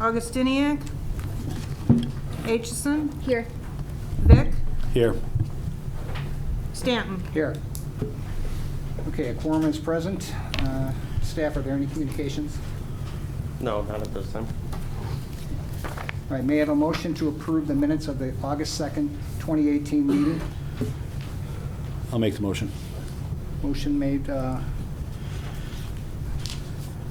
Augustiniak. Aitchison. Here. Vic. Here. Stanton. Here. Okay, a quorum is present. Staff, are there any communications? No, not at this time. All right, may I have a motion to approve the minutes of the August 2nd, 2018 meeting? I'll make the motion. Motion made,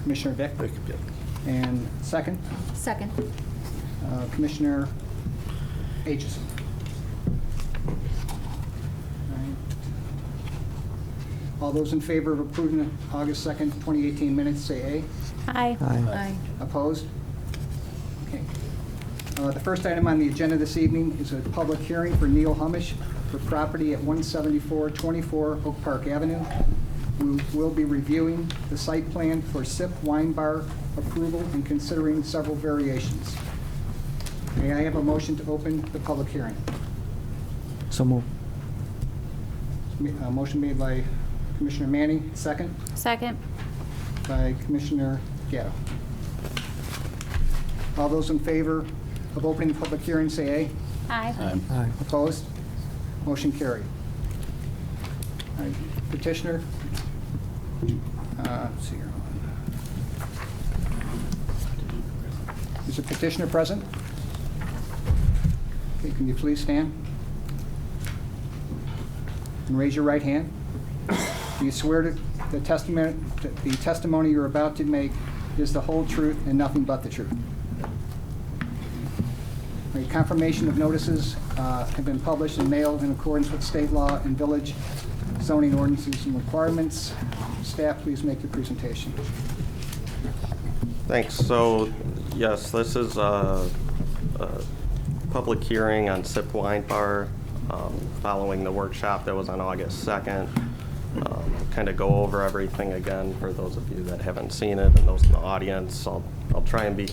Commissioner Vick, Vic, yep. and second, Second. Commissioner Aitchison. All right. All those in favor of approving the August 2nd, 2018 minutes, say aye. Aye. Aye. Opposed? Okay. The first item on the agenda this evening is a public hearing for Neil Hamish for property at 17424 Oak Park Avenue. We will be reviewing the site plan for SIP Wine Bar approval and considering several variations. May I have a motion to open the public hearing? So move. A motion made by Commissioner Manning, second Second. by Commissioner Gatto. All those in favor of opening the public hearing, say aye. Aye. Aye. Opposed? Motion carried. All right, petitioner. Let's see here. Is the petitioner present? Okay, can you please stand? And raise your right hand. Do you swear to the testimony you're about to make is the whole truth and nothing but the truth? A confirmation of notices have been published and mailed in accordance with state law and village zoning ordinances and requirements. Staff, please make your presentation. Thanks. So, yes, this is a public hearing on SIP Wine Bar following the workshop that was on August 2nd. Kind of go over everything again for those of you that haven't seen it and those in the audience. I'll try and be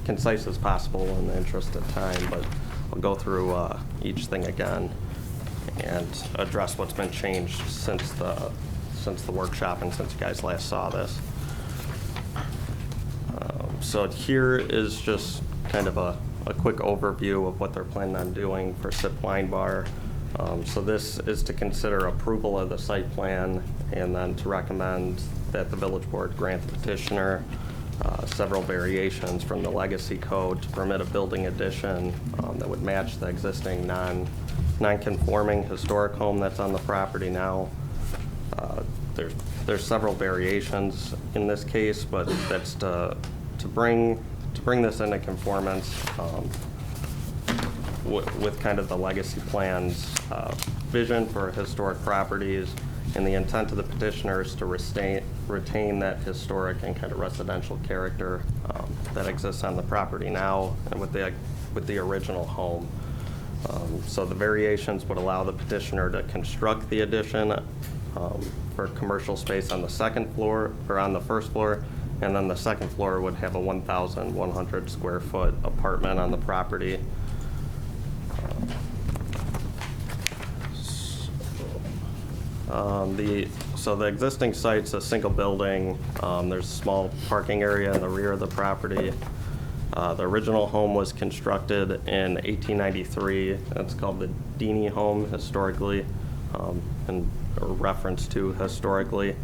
concise as possible in the interest of time, but I'll go through each thing again and address what's been changed since the workshop and since you guys last saw this. So here is just kind of a quick overview of what they're planning on doing for SIP Wine Bar. So this is to consider approval of the site plan and then to recommend that the village board grant the petitioner several variations from the legacy code to permit a building addition that would match the existing non-conforming historic home that's on the property now. There's several variations in this case, but that's to bring this into conformance with kind of the legacy plan's vision for historic properties, and the intent of the petitioner is to retain that historic and kind of residential character that exists on the property now and with the original home. So the variations would allow the petitioner to construct the addition for commercial space on the second floor or on the first floor, and then the second floor would have a 1,100 square foot apartment on the property. So the existing site's a single building. There's a small parking area in the rear of the property. The original home was constructed in 1893. It's called the Dini home historically, and a reference to historically.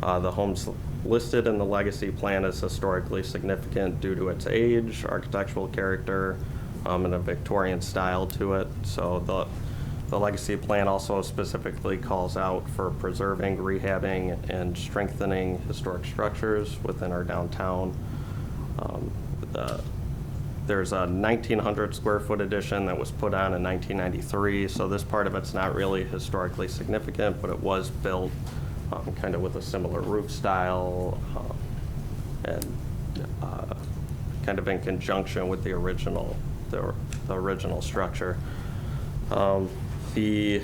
The home's listed in the legacy plan as historically significant due to its age, architectural character, and a Victorian style to it. So the legacy plan also specifically calls out for preserving, rehabbing, and strengthening historic structures within our downtown. There's a 1,900 square foot addition that was put on in 1993, so this part of it's not really historically significant, but it was built kind of with a similar roof style and kind of in conjunction with the original structure. The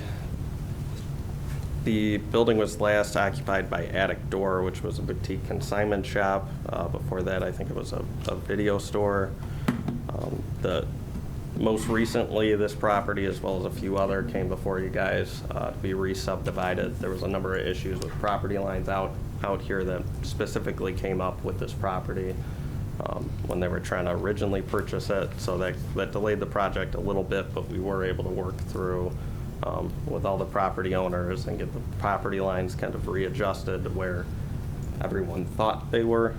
building was last occupied by Attic Door, which was a boutique consignment shop. Before that, I think it was a video store. Most recently, this property, as well as a few other, came before you guys to be re-subdivided. There was a number of issues with property lines out here that specifically came up with this property. when they were trying to originally purchase it. So that delayed the project a little bit, but we were able to work through with all the property owners and get the property lines kind of readjusted to where everyone thought they were.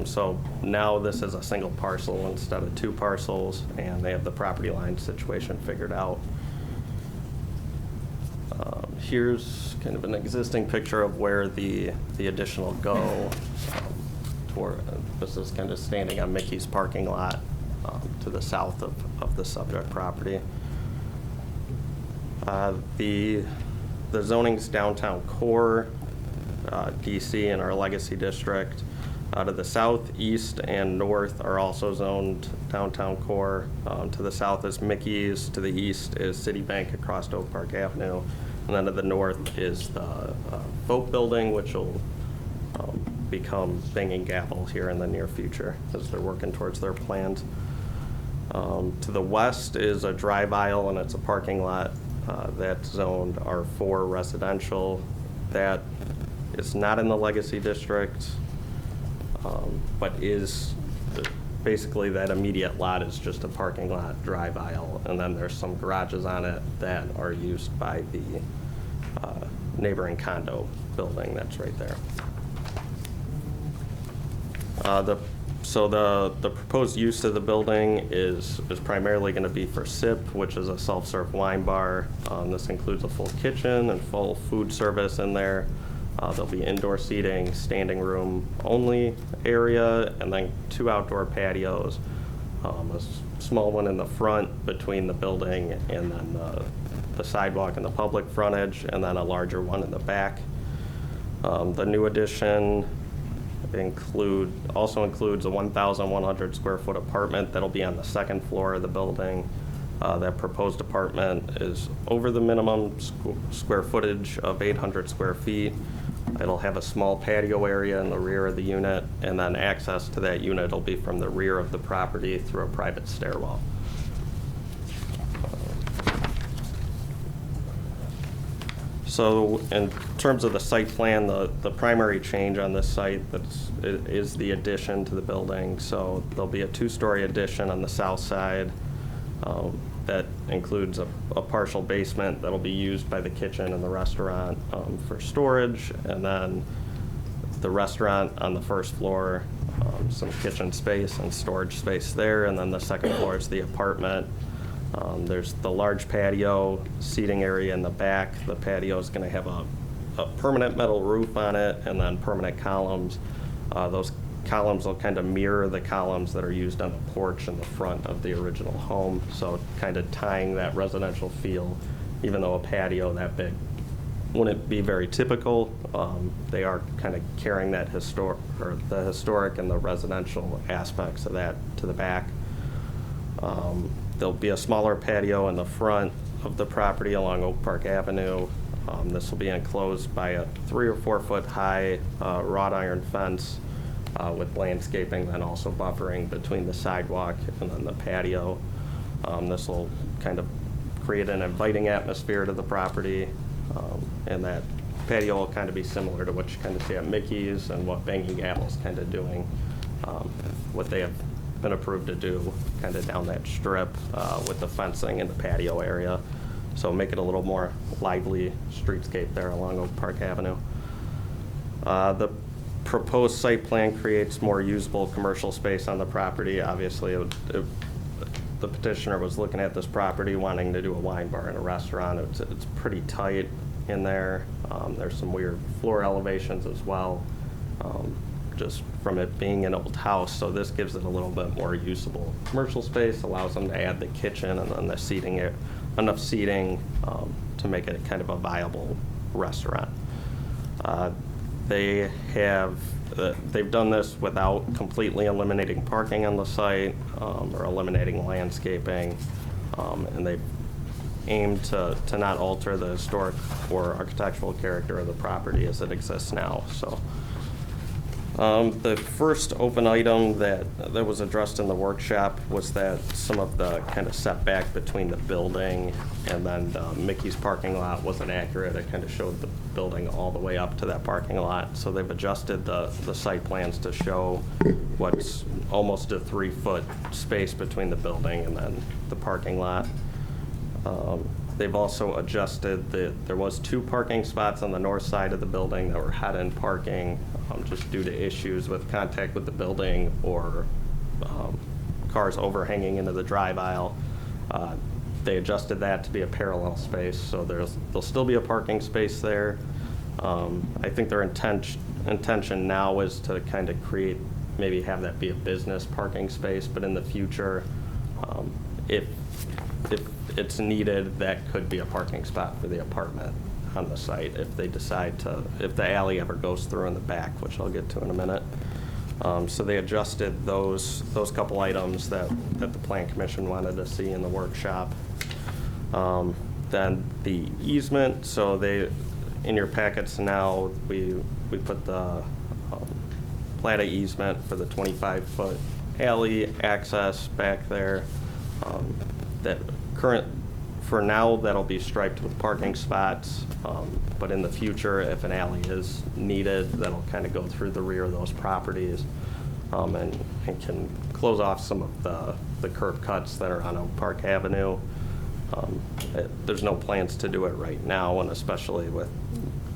So now this is a single parcel instead of 2 parcels, and they have the property line situation figured out. Here's kind of an existing picture of where the addition will go. This is kind of standing on Mickey's parking lot to the south of the subject property. The zoning's downtown core, DC, and our legacy district. To the south, east, and north are also zoned downtown core. To the south is Mickey's. To the east is Citibank across Oak Park Avenue. And then to the north is the Vote Building, which will become Bang & Gavel here in the near future as they're working towards their plans. To the west is a drive aisle, and it's a parking lot that's zoned R4 residential. That is not in the legacy district. But is basically that immediate lot is just a parking lot, drive aisle, and then there's some garages on it that are used by the neighboring condo building that's right there. So the proposed use of the building is primarily going to be for SIP, which is a self-serve wine bar. This includes a full kitchen and full food service in there. There'll be indoor seating, standing room only area, and then 2 outdoor patios. A small one in the front between the building and then the sidewalk and the public frontage, and then a larger one in the back. The new addition also includes a 1,100 square foot apartment that'll be on the 2nd floor of the building. That proposed apartment is over the minimum square footage of 800 square feet. It'll have a small patio area in the rear of the unit, and then access to that unit will be from the rear of the property through a private stairwell. So in terms of the site plan, the primary change on this site is the addition to the building. So there'll be a 2-story addition on the south side. That includes a partial basement that'll be used by the kitchen and the restaurant for storage, and then the restaurant on the 1st floor, some kitchen space and storage space there, and then the 2nd floor is the apartment. There's the large patio seating area in the back. The patio is going to have a permanent metal roof on it and then permanent columns. Those columns will kind of mirror the columns that are used on the porch in the front of the original home, so kind of tying that residential feel, even though a patio that big wouldn't be very typical. They are kind of carrying that the historic and the residential aspects of that to the back. There'll be a smaller patio in the front of the property along Oak Park Avenue. This will be enclosed by a 3 or 4 foot high wrought iron fence with landscaping, then also buffering between the sidewalk and then the patio. This will kind of create an inviting atmosphere to the property, and that patio will kind of be similar to what you kind of see at Mickey's and what Bang & Gavel's kind of doing, what they have been approved to do kind of down that strip with the fencing and the patio area. So make it a little more lively streetscape there along Oak Park Avenue. The proposed site plan creates more usable commercial space on the property. Obviously, the petitioner was looking at this property wanting to do a wine bar and a restaurant. It's pretty tight in there. There's some weird floor elevations as well, just from it being an old house. So this gives it a little bit more usable commercial space, allows them to add the kitchen and then the seating, enough seating to make it kind of a viable restaurant. They've done this without completely eliminating parking on the site or eliminating landscaping, and they've aimed to not alter the historic or architectural character of the property as it exists now. So The first open item that was addressed in the workshop was that some of the kind of setback between the building and then Mickey's parking lot wasn't accurate. It kind of showed the building all the way up to that parking lot. So they've adjusted the site plans to show what's almost a 3-foot space between the building and then the parking lot. They've also adjusted there was 2 parking spots on the north side of the building that were head-end parking, just due to issues with contact with the building or cars overhanging into the drive aisle. They adjusted that to be a parallel space, so there'll still be a parking space there. I think their intention now is to kind of maybe have that be a business parking space, but in the future, if it's needed, that could be a parking spot for the apartment on the site if they decide if the alley ever goes through in the back, which I'll get to in a minute. So they adjusted those couple items that the Plan Commission wanted to see in the workshop. Then the easement, so in your packets now, we put the plat of easement for the 25-foot alley access back there. For now, that'll be striped with parking spots, but in the future, if an alley is needed, that'll kind of go through the rear of those properties and can close off some of the curb cuts that are on Oak Park Avenue. There's no plans to do it right now, and especially with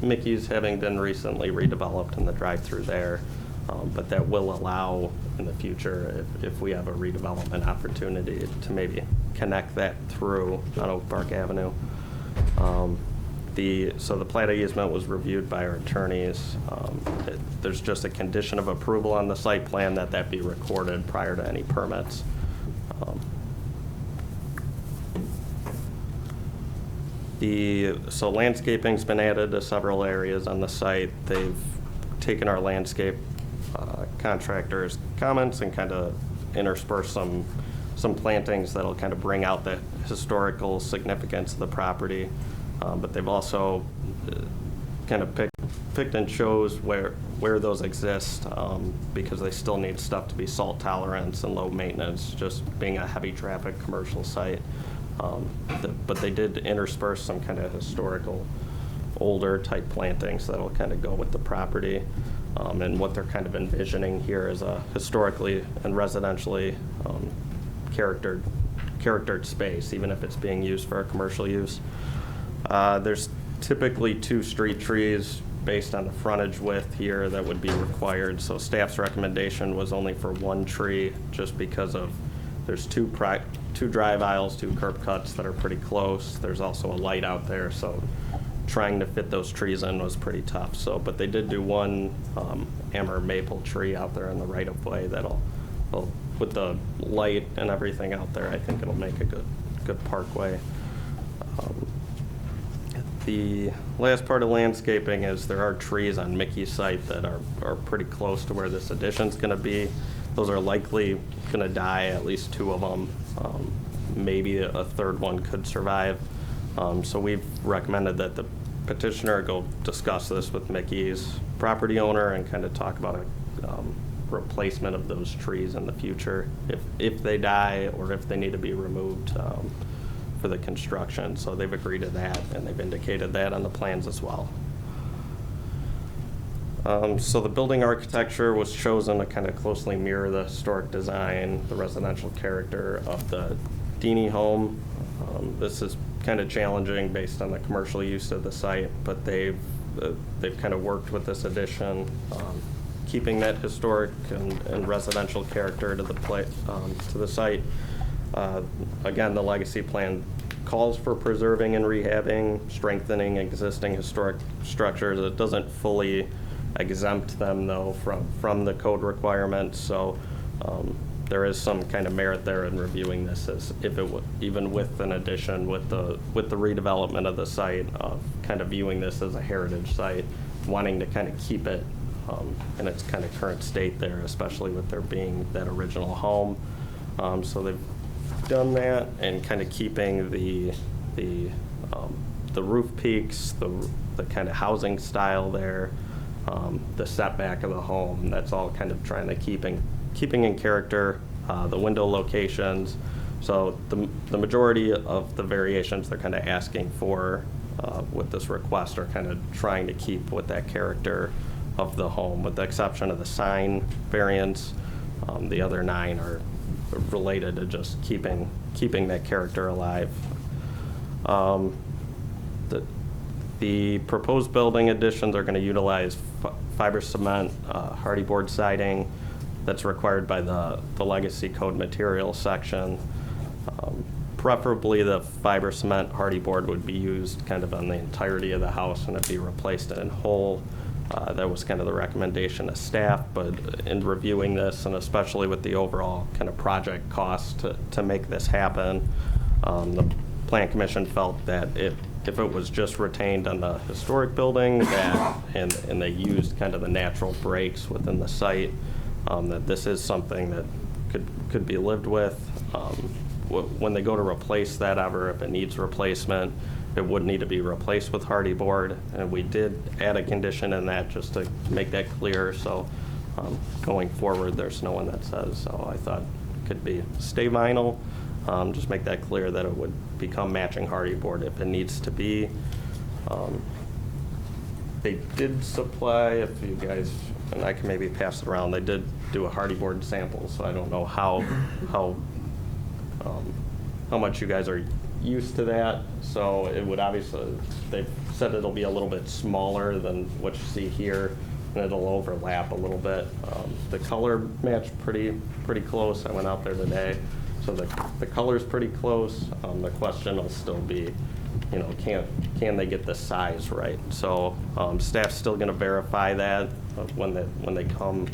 Mickey's having been recently redeveloped and the drive-through there, but that will allow in the future, if we have a redevelopment opportunity, to maybe connect that through on Oak Park Avenue. So the plat of easement was reviewed by our attorneys. There's just a condition of approval on the site plan that be recorded prior to any permits. So landscaping's been added to several areas on the site. They've taken our landscape contractors' comments and kind of interspersed some plantings that'll kind of bring out the historical significance of the property. But they've also kind of picked and chose where those exist because they still need stuff to be salt tolerant and low maintenance, just being a heavy traffic commercial site. But they did intersperse some kind of historical older type plantings that'll kind of go with the property. And what they're kind of envisioning here is a historically and residentially charactered space, even if it's being used for a commercial use. There's typically 2 street trees based on the frontage width here that would be required. So staff's recommendation was only for 1 tree, just because there's 2 drive aisles, 2 curb cuts that are pretty close. There's also a light out there, so trying to fit those trees in was pretty tough. But they did do 1 amber maple tree out there in the right of way that'll, with the light and everything out there, I think it'll make a good parkway. The last part of landscaping is there are trees on Mickey's site that are pretty close to where this addition's going to be. Those are likely going to die, at least 2 of them. Maybe a 3rd one could survive. So we've recommended that the petitioner go discuss this with Mickey's property owner and kind of talk about a replacement of those trees in the future if they die or if they need to be removed for the construction. So they've agreed to that, and they've indicated that on the plans as well. So the building architecture was chosen to kind of closely mirror the historic design, the residential character of the Deeney home. This is kind of challenging based on the commercial use of the site, but they've kind of worked with this addition, keeping that historic and residential character to the site. Again, the legacy plan calls for preserving and rehabbing, strengthening existing historic structures. It doesn't fully exempt them, though, from the code requirements. So there is some kind of merit there in reviewing this, as if it would, even with an addition, with the redevelopment of the site, kind of viewing this as a heritage site, wanting to kind of keep it in its kind of current state there, especially with there being that original home. So they've done that, and kind of keeping the roof peaks, the kind of housing style there, the setback of the home. That's all kind of trying to keeping in character the window locations. So the majority of the variations they're kind of asking for with this request are kind of trying to keep with that character of the home, with the exception of the sign variance. The other 9 are related to just keeping that character alive. The proposed building additions are going to utilize fiber cement, hardy board siding that's required by the Legacy Code materials section. Preferably the fiber cement hardy board would be used kind of on the entirety of the house and it'd be replaced in whole. That was kind of the recommendation of staff, but in reviewing this and especially with the overall kind of project cost to make this happen, the Plan Commission felt that if it was just retained on the historic building and they used kind of the natural breaks within the site, that this is something that could be lived with. When they go to replace that ever, if it needs replacement, it would need to be replaced with hardy board. And we did add a condition in that just to make that clear. So going forward, there's no one that says, so I thought it could be stay vinyl. Just make that clear that it would become matching hardy board if it needs to be. They did supply, if you guys, and I can maybe pass it around, they did do a hardy board sample, so I don't know how much you guys are used to that. So it would obviously, they've said it'll be a little bit smaller than what you see here, and it'll overlap a little bit. The color matched pretty close. I went out there today. So the color's pretty close. The question will still be, you know, can they get the size right? So staff's still going to verify that when they come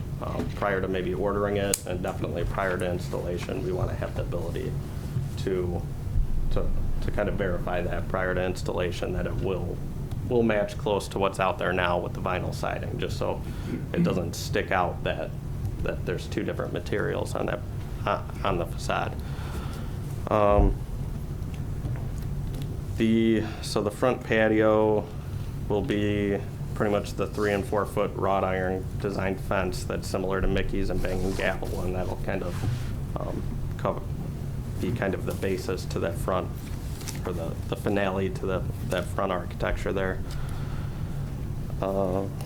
prior to maybe ordering it, and definitely prior to installation. We want to have the ability to kind of verify that prior to installation that it will match close to what's out there now with the vinyl siding, just so it doesn't stick out that there's 2 different materials on that. On the facade. So the front patio will be pretty much the 3 and 4 foot wrought iron designed fence that's similar to Mickey's and Bang and Gavel, and that'll kind of be kind of the basis to that front, or the finale to that front architecture there. Sorry,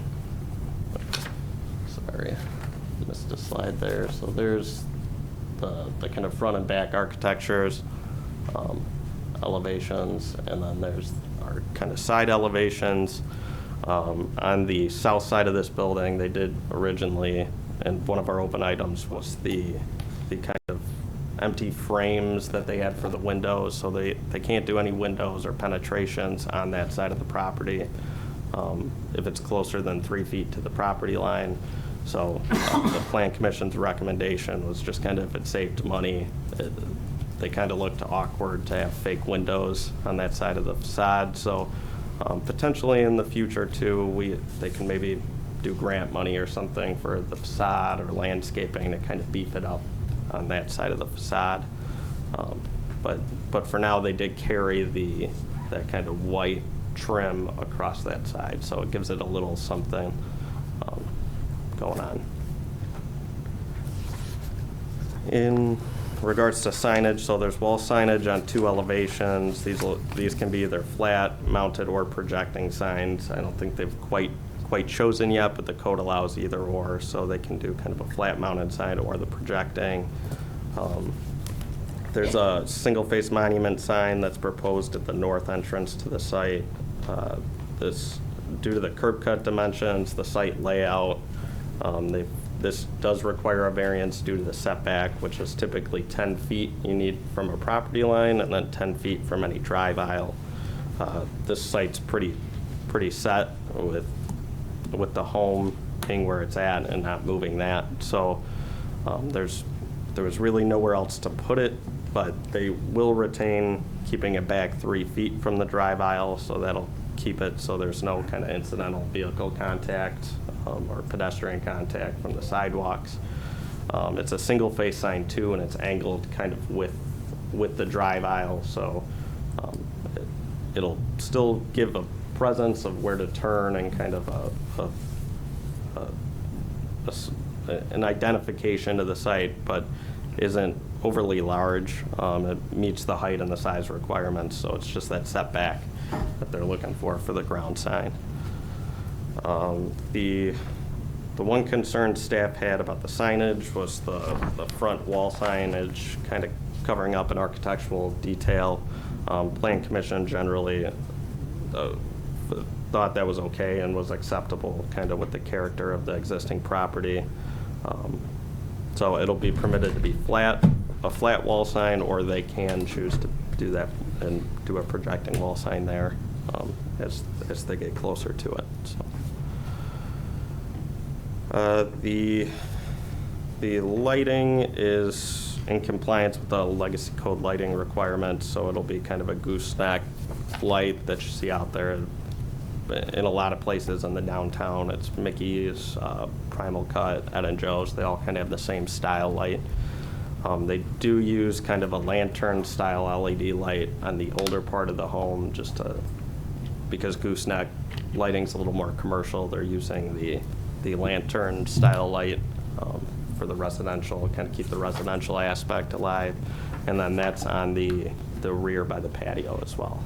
missed a slide there. So there's the kind of front and back architectures, elevations, and then there's our kind of side elevations. On the south side of this building, they did originally, and one of our open items was the kind of empty frames that they had for the windows, so they can't do any windows or penetrations on that side of the property if it's closer than 3 feet to the property line. So the Plan Commission's recommendation was just kind of, if it saved money, they kind of looked awkward to have fake windows on that side of the facade. So potentially in the future too, they can maybe do grant money or something for the facade or landscaping to kind of beef it up on that side of the facade. But for now, they did carry that kind of white trim across that side, so it gives it a little something going on. In regards to signage, so there's wall signage on 2 elevations. These can be either flat, mounted, or projecting signs. I don't think they've quite chosen yet, but the code allows either or, so they can do kind of a flat mounted sign or the projecting. There's a single face monument sign that's proposed at the north entrance to the site. Due to the curb cut dimensions, the site layout, this does require a variance due to the setback, which is typically 10 feet you need from a property line and then 10 feet from any drive aisle. This site's pretty set with the home being where it's at and not moving that. So there was really nowhere else to put it, but they will retain keeping it back 3 feet from the drive aisle, so that'll keep it so there's no kind of incidental vehicle contact or pedestrian contact from the sidewalks. It's a single face sign too, and it's angled kind of with the drive aisle, so it'll still give a presence of where to turn and kind of an identification of the site, but isn't overly large. It meets the height and the size requirements, so it's just that setback that they're looking for the ground sign. The one concern staff had about the signage was the front wall signage kind of covering up an architectural detail. Plan Commission generally thought that was okay and was acceptable kind of with the character of the existing property. So it'll be permitted to be a flat wall sign, or they can choose to do that and do a projecting wall sign there as they get closer to it. So. The lighting is in compliance with the legacy code lighting requirements, so it'll be kind of a gooseneck light that you see out there in a lot of places in the downtown. It's Mickey's, Primal Cut, Ed & Joe's. They all kind of have the same style light. They do use kind of a lantern style LED light on the older part of the home, because gooseneck lighting's a little more commercial. They're using the lantern style light for the residential, kind of keep the residential aspect alive. And then that's on the rear by the patio as well.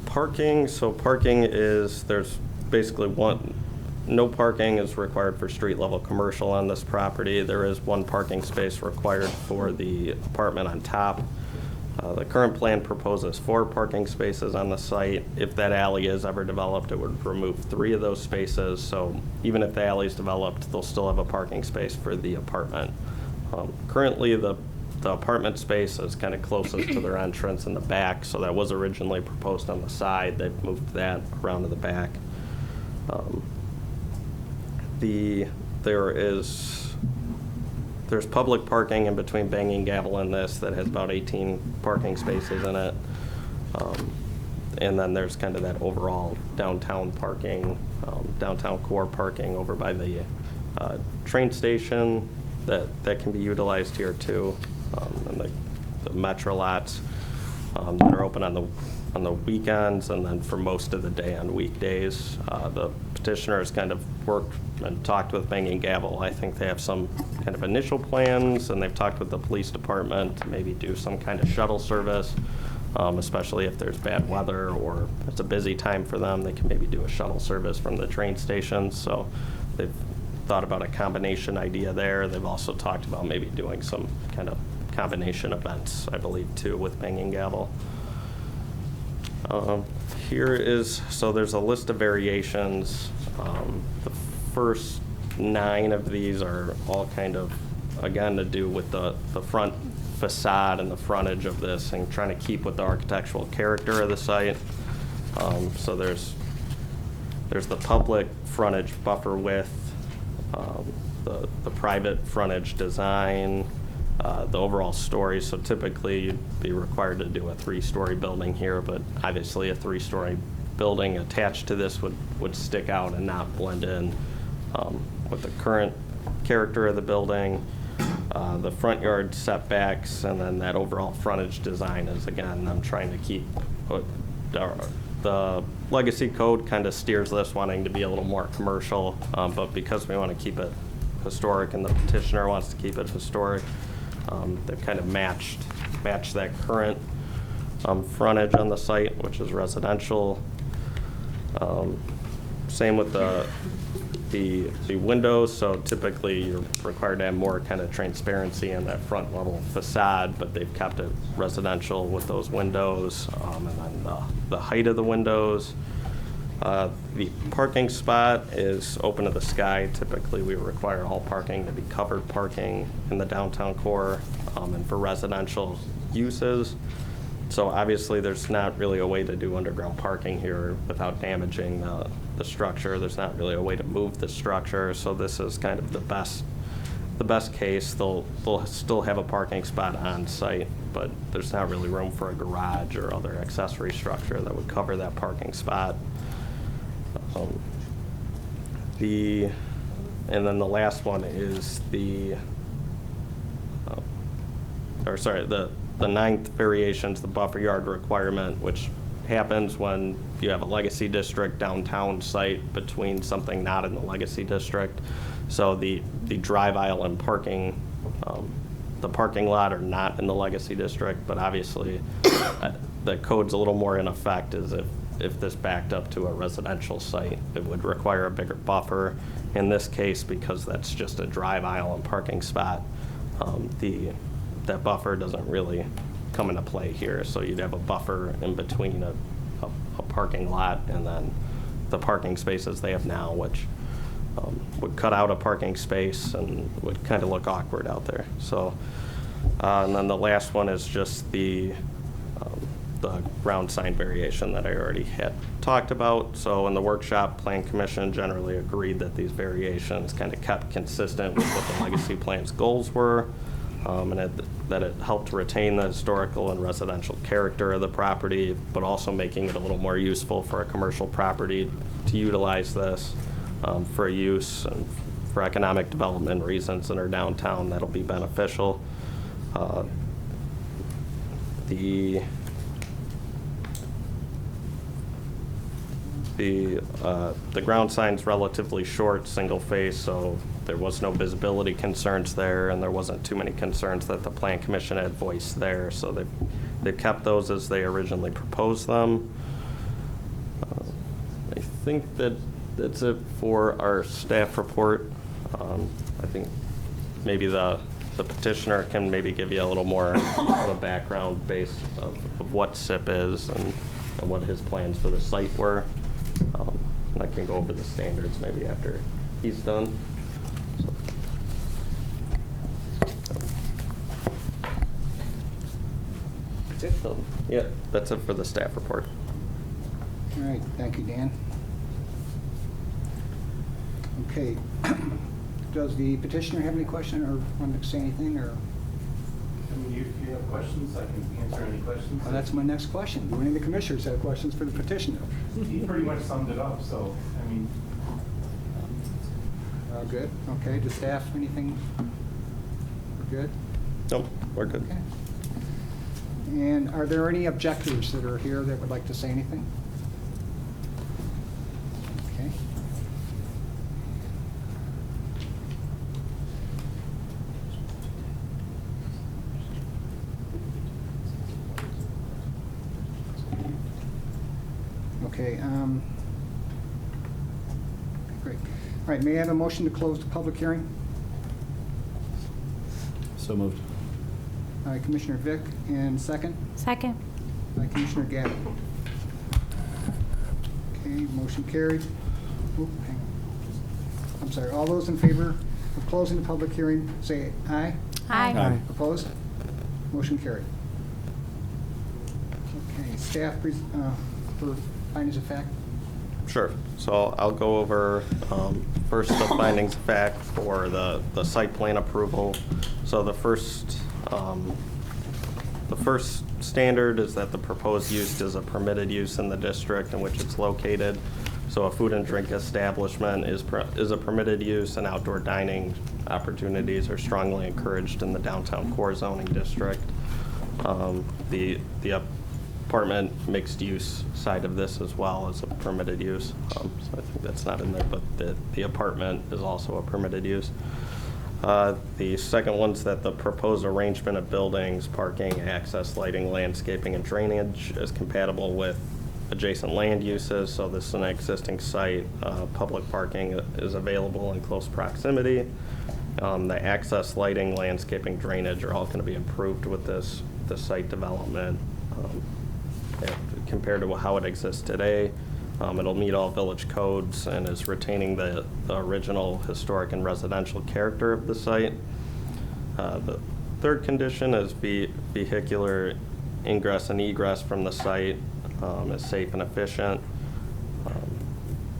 Parking, so parking is, there's basically no parking is required for street level commercial on this property. There is one parking space required for the apartment on top. The current plan proposes 4 parking spaces on the site. If that alley is ever developed, it would remove 3 of those spaces. So even if the alley is developed, they'll still have a parking space for the apartment. Currently, the apartment space is kind of closest to their entrance in the back, so that was originally proposed on the side. They've moved that around to the back. There's public parking in between Banging Gavel and this that has about 18 parking spaces in it. And then there's kind of that overall downtown parking, downtown core parking over by the train station that can be utilized here too. And the Metro lots that are open on the weekends and then for most of the day on weekdays. The petitioners kind of worked and talked with Banging Gavel. I think they have some kind of initial plans, and they've talked with the police department to maybe do some kind of shuttle service, especially if there's bad weather or it's a busy time for them. They can maybe do a shuttle service from the train station. So they've thought about a combination idea there. They've also talked about maybe doing some kind of combination events, I believe, too, with Banging Gavel. So there's a list of variations. The first 9 of these are all kind of, again, to do with the front facade and the frontage of this and trying to keep with the architectural character of the site. So there's the public frontage buffer width, the private frontage design, the overall story. So typically you'd be required to do a 3-story building here, but obviously a 3-story building attached to this would stick out and not blend in with the current character of the building. The front yard setbacks and then that overall frontage design is, again, I'm trying to keep the legacy code kind of steers this wanting to be a little more commercial, but because we want to keep it historic and the petitioner wants to keep it historic, they've kind of matched that current frontage on the site, which is residential. Same with the windows, so typically you're required to have more kind of transparency in that front level facade, but they've kept it residential with those windows, and then the height of the windows. The parking spot is open to the sky. Typically, we require all parking to be covered parking in the downtown core and for residential uses. So obviously, there's not really a way to do underground parking here without damaging the structure. There's not really a way to move the structure. So this is kind of the best case. They'll still have a parking spot on site, but there's not really room for a garage or other accessory structure that would cover that parking spot. And then the last one is the 9th variations, the buffer yard requirement, which happens when you have a legacy district downtown site between something not in the legacy district. So the drive aisle and parking, the parking lot are not in the legacy district, but obviously the code's a little more in effect is if this backed up to a residential site, it would require a bigger buffer. In this case, because that's just a drive aisle and parking spot, that buffer doesn't really come into play here. So you'd have a buffer in between a parking lot and then the parking spaces they have now, which would cut out a parking space and would kind of look awkward out there. So, and then the last one is just the ground sign variation that I already had talked about. So in the workshop, Plan Commission generally agreed that these variations kind of kept consistent with what the legacy plan's goals were, and that it helped retain the historical and residential character of the property, but also making it a little more useful for a commercial property to utilize this for use and for economic development reasons in our downtown. That'll be beneficial. The ground sign's relatively short, single face, so there was no visibility concerns there, and there wasn't too many concerns that the Plan Commission had voiced there, so they've kept those as they originally proposed them. I think that's it for our staff report. I think maybe the petitioner can maybe give you a little more of a background base of what SIP is and what his plans for the site were. And I can go over the standards maybe after he's done. That's it? So, yeah, that's it for the staff report. All right, thank you, Dan. Okay, does the petitioner have any question or want to say anything, or? I mean, if you have questions, I can answer any questions. Well, that's my next question. Do any of the commissioners have questions for the petitioner? He pretty much summed it up, so, I mean. Good, okay, does staff, anything? We're good? Nope, we're good. Okay. And are there any objectors that are here that would like to say anything? Okay. Okay, great. All right, may I have a motion to close the public hearing? So moved. All right, Commissioner Vick, and second? Second. By Commissioner Gavin. Okay, motion carried. Oop, hang on. I'm sorry, all those in favor of closing the public hearing, say aye. Aye. Aye. Opposed? Motion carried. Okay, staff for findings of fact. Sure. So I'll go over first the findings of fact for the site plan approval. So the first standard is that the proposed use is a permitted use in the district in which it's located. So a food and drink establishment is a permitted use, and outdoor dining opportunities are strongly encouraged in the downtown core zoning district. The apartment mixed use side of this as well is a permitted use. So I think that's not in there, but the apartment is also a permitted use. The second one's that the proposed arrangement of buildings, parking, access, lighting, landscaping, and drainage is compatible with adjacent land uses. So this is an existing site. Public parking is available in close proximity. The access, lighting, landscaping, drainage are all going to be improved with this site development. Compared to how it exists today, it'll meet all village codes and is retaining the original historic and residential character of the site. The third condition is vehicular ingress and egress from the site is safe and efficient.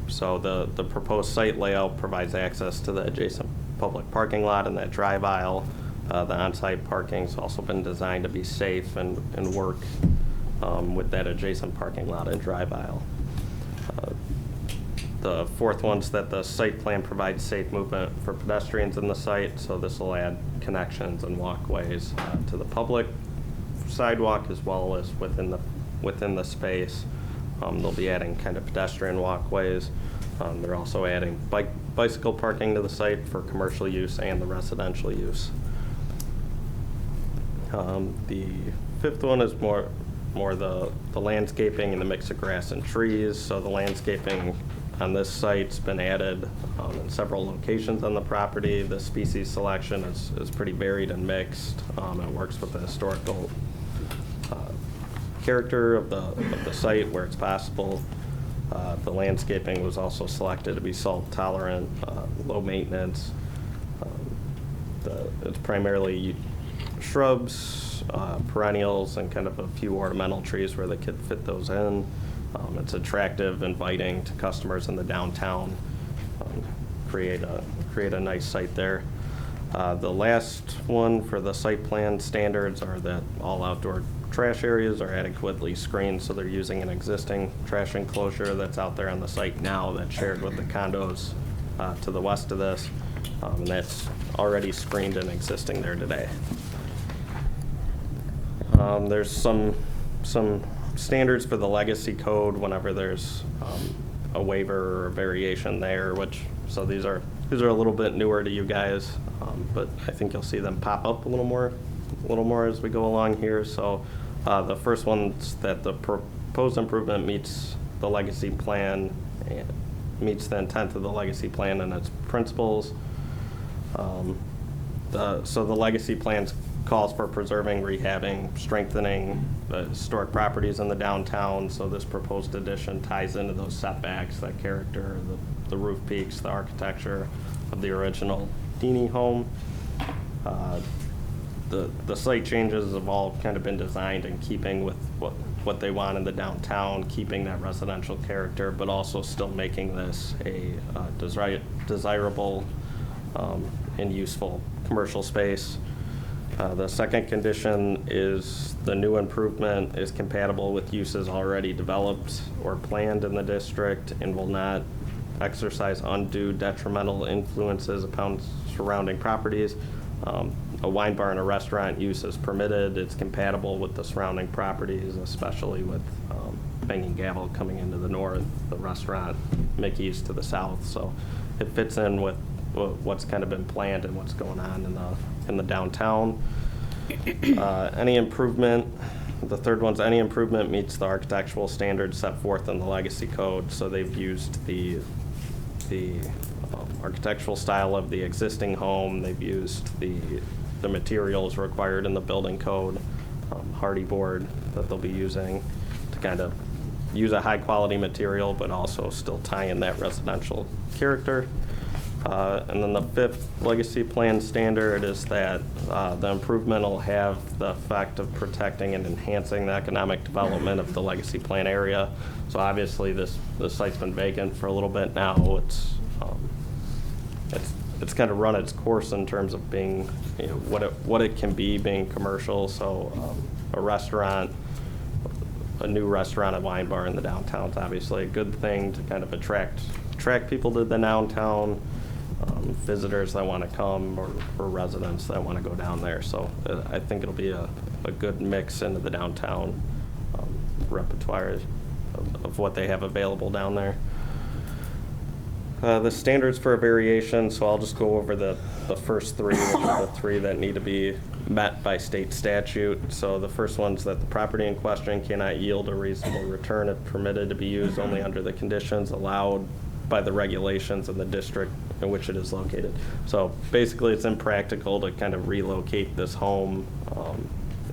So the proposed site layout provides access to the adjacent public parking lot and that drive aisle. The on-site parking's also been designed to be safe and work with that adjacent parking lot and drive aisle. The fourth one's that the site plan provides safe movement for pedestrians in the site, so this will add connections and walkways to the public sidewalk as well as within the space. They'll be adding kind of pedestrian walkways. They're also adding bicycle parking to the site for commercial use and the residential use. The fifth one is more the landscaping and the mix of grass and trees. So the landscaping on this site's been added in several locations on the property. The species selection is pretty varied and mixed. It works with the historical character of the site where it's possible. The landscaping was also selected to be salt tolerant, low maintenance. It's primarily shrubs, perennials, and kind of a few ornamental trees where they could fit those in. It's attractive, inviting to customers in the downtown. Create a nice site there. The last one for the site plan standards are that all outdoor trash areas are adequately screened, so they're using an existing trash enclosure that's out there on the site now that's shared with the condos to the west of this, and that's already screened and existing there today. There's some standards for the legacy code whenever there's a waiver or a variation there, so these are a little bit newer to you guys, but I think you'll see them pop up a little more as we go along here. So the first one's that the proposed improvement meets the legacy plan, and meets the intent of the legacy plan and its principles. So the legacy plan calls for preserving, rehabbing, strengthening the historic properties in the downtown. So this proposed addition ties into those setbacks, that character, the roof peaks, the architecture of the original Dini home. The site changes have all kind of been designed in keeping with what they want in the downtown, keeping that residential character, but also still making this a desirable and useful commercial space. The second condition is the new improvement is compatible with uses already developed or planned in the district and will not exercise undue detrimental influences upon surrounding properties. A wine bar and a restaurant use is permitted. It's compatible with the surrounding properties, especially with Banging Gavel coming into the north, the restaurant Mickey's to the south. So it fits in with what's kind of been planned and what's going on in the downtown. Any improvement, the third one's any improvement meets the architectural standards set forth in the legacy code. So they've used the architectural style of the existing home. They've used the materials required in the building code, hardy board that they'll be using to kind of use a high quality material, but also still tie in that residential character. And then the fifth legacy plan standard is that the improvement will have the effect of protecting and enhancing the economic development of the legacy plan area. So obviously this site's been vacant for a little bit now. It's kind of run its course in terms of being, what it can be being commercial. So a restaurant, a new restaurant, a wine bar in the downtown is obviously a good thing to kind of attract people to the downtown, visitors that want to come, or residents that want to go down there. So I think it'll be a good mix into the downtown repertoire of what they have available down there. The standards for a variation, so I'll just go over the first three, which are the three that need to be met by state statute. So the first one's that the property in question cannot yield a reasonable return if permitted to be used only under the conditions allowed by the regulations in the district in which it is located. So basically it's impractical to kind of relocate this home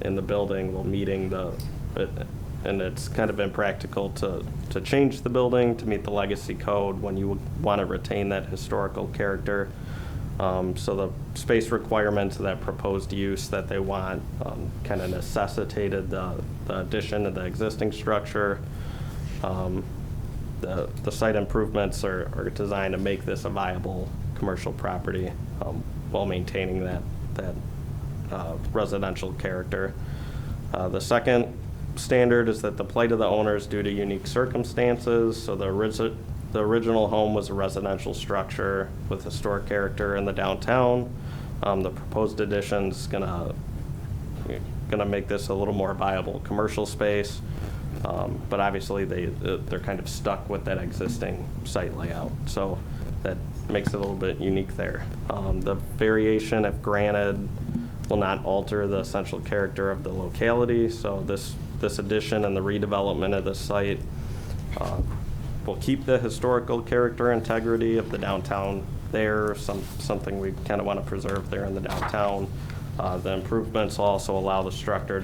in the building while meeting and it's kind of impractical to change the building to meet the legacy code when you want to retain that historical character. So the space requirements of that proposed use that they want kind of necessitated the addition of the existing structure. The site improvements are designed to make this a viable commercial property while maintaining that residential character. The second standard is that the plight of the owner is due to unique circumstances. So the original home was a residential structure with historic character in the downtown. The proposed addition's gonna make this a little more viable commercial space. But obviously, they're kind of stuck with that existing site layout. So that makes it a little bit unique there. The variation, if granted, will not alter the essential character of the locality. So this addition and the redevelopment of the site will keep the historical character integrity of the downtown there, something we kind of want to preserve there in the downtown. The improvements also allow the structure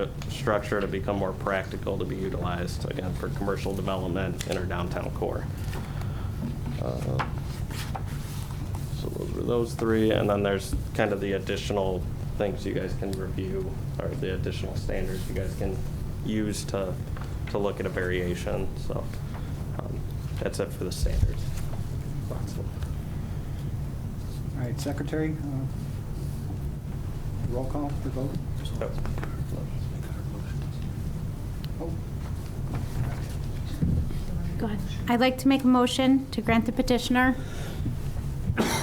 to become more practical to be utilized, again, for commercial development in our downtown core. So those were those three, and then there's kind of the additional things you guys can review, or the additional standards you guys can use to look at a variation. So that's it for the standards. All right, Secretary, roll call for vote. Oh, Go ahead. I'd like to make a motion to grant the petitioner,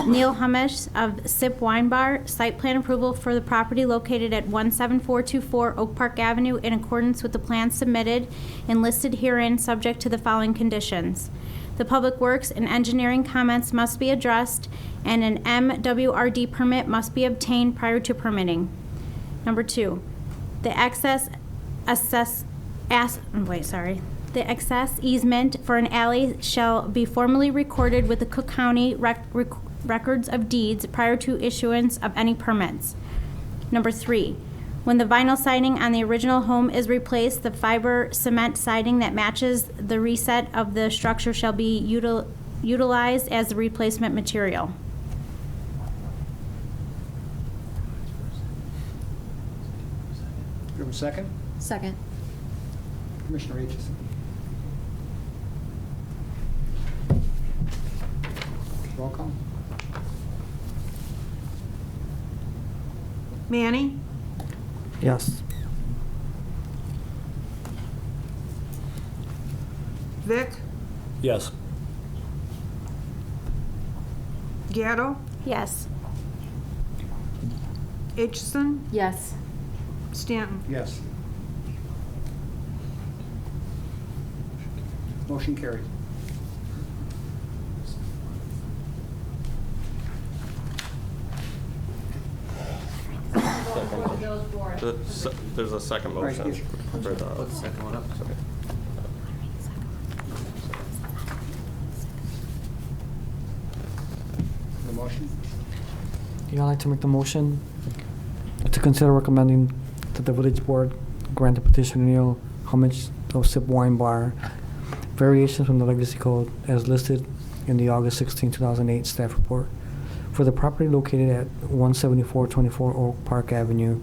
Neil Hamish of Sip Wine Bar, site plan approval for the property located at 17424 Oak Park Avenue in accordance with the plans submitted and listed herein, subject to the following conditions. The Public Works and Engineering comments must be addressed, and an MWRD permit must be obtained prior to permitting. Number 2, the excess easement for an alley shall be formally recorded with the Cook County records of deeds prior to issuance of any permits. Number 3, when the vinyl siding on the original home is replaced, the fiber cement siding that matches the reset of the structure shall be utilized as the replacement material. do you have a second? Second. Commissioner Aitchison. Roll call. Manny, Yes. Vic, Yes. Gatto, Yes. Aitchison, Yes. Stanton. Yes. Motion carried. There's a second motion. Right, For the second one up. Sorry. The motion? Yeah, I'd like to make the motion to consider recommending that the village board grant the petitioner Neil Hamish of Sip Wine Bar variations from the legacy code as listed in the August 16, 2008 staff report for the property located at 17424 Oak Park Avenue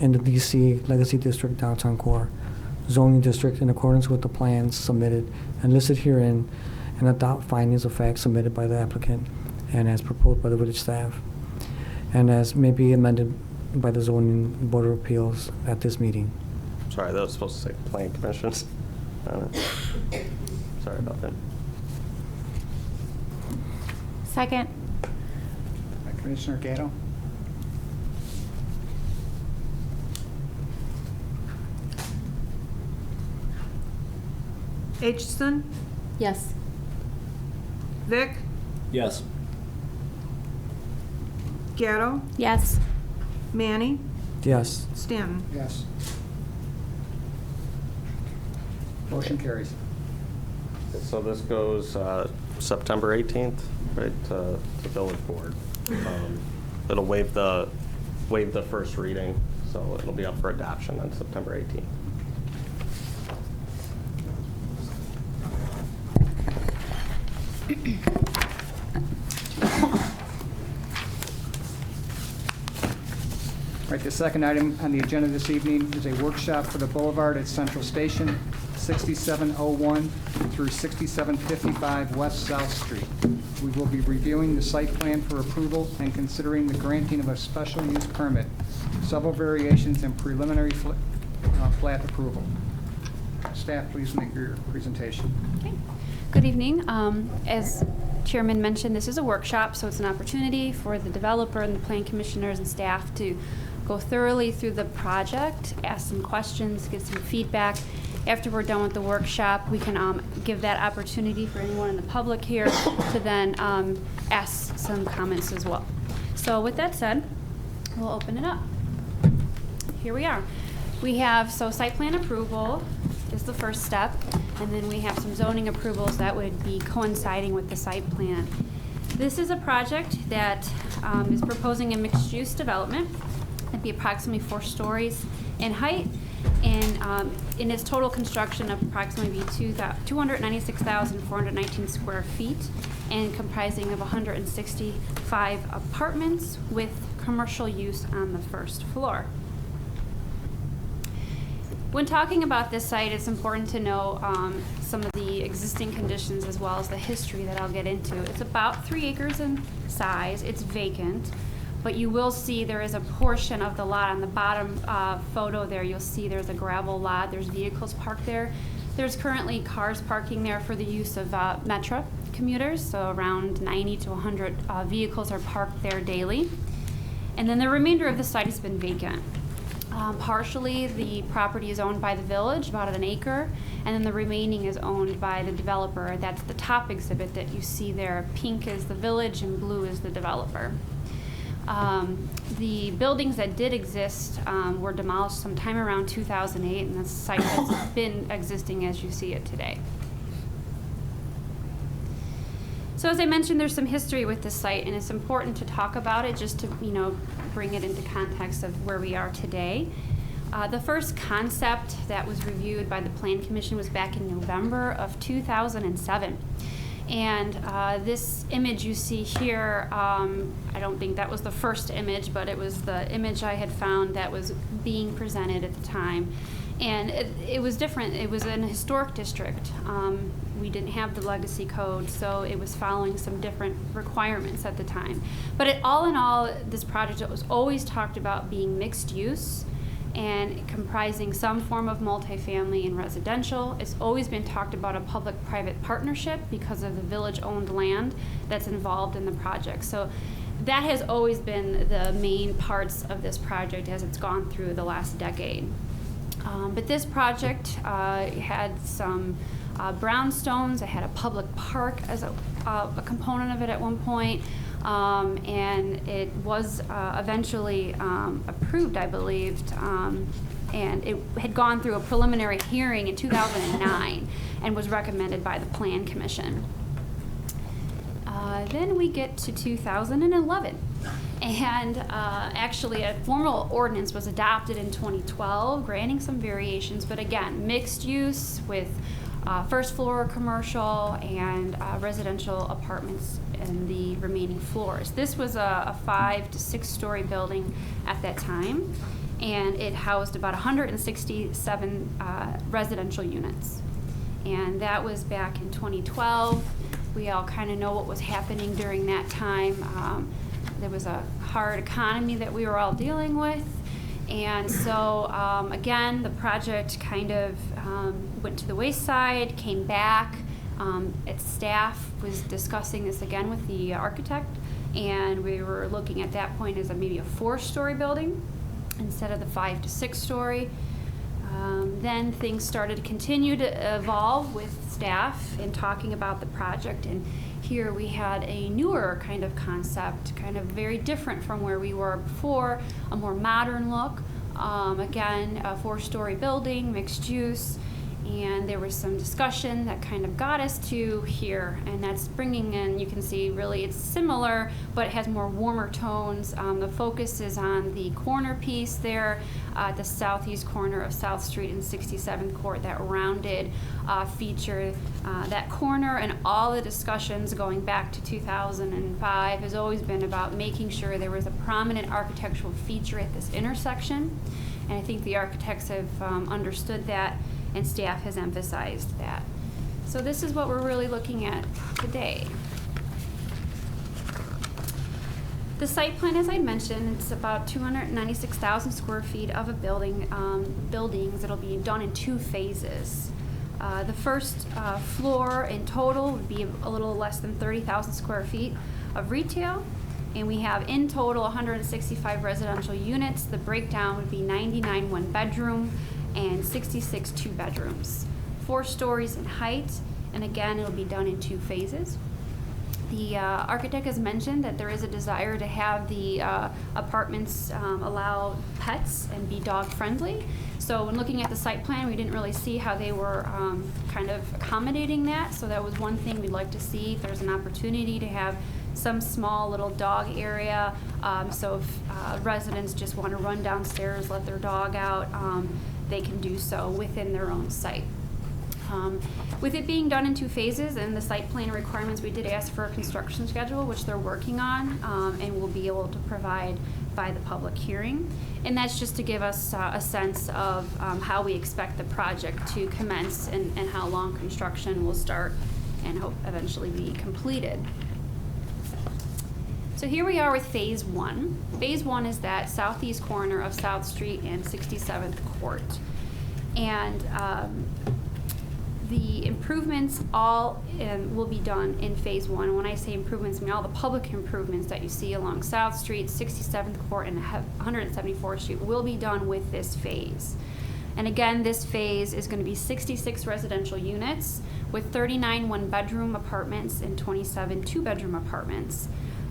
in the DC Legacy District Downtown Core zoning district in accordance with the plans submitted and listed herein, and adopt findings of fact submitted by the applicant and as proposed by the village staff, and as may be amended by the zoning board of appeals at this meeting. Sorry, that was supposed to say planning commissions. Sorry about that. Second. Commissioner Gatto? Aitchison, Yes. Vic, Yes. Gatto, Yes. Manny, Yes. Stanton. Yes. Motion carries. So this goes September 18th, right, to the village board. It'll waive the first reading, so it'll be up for adoption on September 18th. All right, the second item on the agenda this evening is a workshop for the Boulevard at Central Station, 6701 through 6755 West South Street. We will be reviewing the site plan for approval and considering the granting of a special use permit, several variations, and preliminary plat approval. Staff, please make your presentation. Okay. Good evening. As Chairman mentioned, this is a workshop, so it's an opportunity for the developer and the plan commissioners and staff to go thoroughly through the project, ask some questions, get some feedback, After we're done with the workshop, we can give that opportunity for anyone in the public here to then ask some comments as well. So with that said, we'll open it up. Here we are. We have, so site plan approval is the first step, and then we have some zoning approvals that would be coinciding with the site plan. This is a project that is proposing a mixed-use development. It'd be approximately 4 stories in height, and in its total construction of approximately be 296,419 square feet, and comprising of 165 apartments with commercial use on the first floor. When talking about this site, it's important to know some of the existing conditions as well as the history that I'll get into. It's about 3 acres in size. It's vacant, but you will see there is a portion of the lot on the bottom photo there. You'll see there's a gravel lot. There's vehicles parked there. There's currently cars parking there for the use of Metro commuters, so around 90 to 100 vehicles are parked there daily. And then the remainder of the site has been vacant. Partially, the property is owned by the village, about 1 acre, and then the remaining is owned by the developer. That's the top exhibit that you see there. Pink is the village and blue is the developer. The buildings that did exist were demolished sometime around 2008, and the site has been existing as you see it today. So as I mentioned, there's some history with this site, and it's important to talk about it just to, bring it into context of where we are today. The first concept that was reviewed by the Plan Commission was back in November of 2007. And this image you see here, I don't think that was the first image, but it was the image I had found that was being presented at the time. And it was different. It was in a historic district. We didn't have the legacy code, so it was following some different requirements at the time. But all in all, this project was always talked about being mixed use and comprising some form of multifamily and residential. It's always been talked about a public-private partnership because of the village-owned land that's involved in the project. So that has always been the main parts of this project as it's gone through the last decade. But this project had some brownstones. It had a public park as a component of it at one point, and it was eventually approved, I believed, and it had gone through a preliminary hearing in 2009 and was recommended by the Plan Commission. Then we get to 2011. And actually a formal ordinance was adopted in 2012, granting some variations, but again, mixed use with first floor commercial and residential apartments in the remaining floors. This was a 5 to 6 story building at that time, and it housed about 167 residential units. And that was back in 2012. We all kind of know what was happening during that time. There was a hard economy that we were all dealing with. And so, again, the project kind of went to the wayside, came back. Its staff was discussing this again with the architect, and we were looking at that point as maybe a 4-story building instead of the 5 to 6 story. Then things started to continue to evolve with staff in talking about the project, and here we had a newer kind of concept, kind of very different from where we were before, a more modern look. Again, a 4-story building, mixed use, and there was some discussion that kind of got us to here, and that's bringing in, you can see really it's similar, but it has more warmer tones. The focus is on the corner piece there at the southeast corner of South Street and 67th Court, that rounded feature. That corner, and all the discussions going back to 2005 has always been about making sure there was a prominent architectural feature at this intersection, and I think the architects have understood that, and staff has emphasized that. So this is what we're really looking at today. The site plan, as I mentioned, it's about 296,000 square feet of a building, buildings. It'll be done in 2 phases. The first floor in total would be a little less than 30,000 square feet of retail, and we have in total 165 residential units. The breakdown would be 99 one-bedroom and 66 two-bedrooms, 4 stories in height, and again, it'll be done in 2 phases. The architect has mentioned that there is a desire to have the apartments allow pets and be dog-friendly. So when looking at the site plan, we didn't really see how they were kind of accommodating that. So that was one thing we'd like to see, if there's an opportunity to have some small little dog area. So if residents just want to run downstairs, let their dog out, they can do so within their own site. With it being done in 2 phases and the site plan requirements, we did ask for a construction schedule, which they're working on, and will be able to provide by the public hearing. And that's just to give us a sense of how we expect the project to commence and how long construction will start and hope eventually be completed. So here we are with Phase 1. Phase 1 is that southeast corner of South Street and 67th Court. And the improvements all will be done in Phase 1. When I say improvements, I mean all the public improvements that you see along South Street, 67th Court, and 174th Street will be done with this phase. And again, this phase is going to be 66 residential units with 39 one-bedroom apartments and 27 two-bedroom apartments.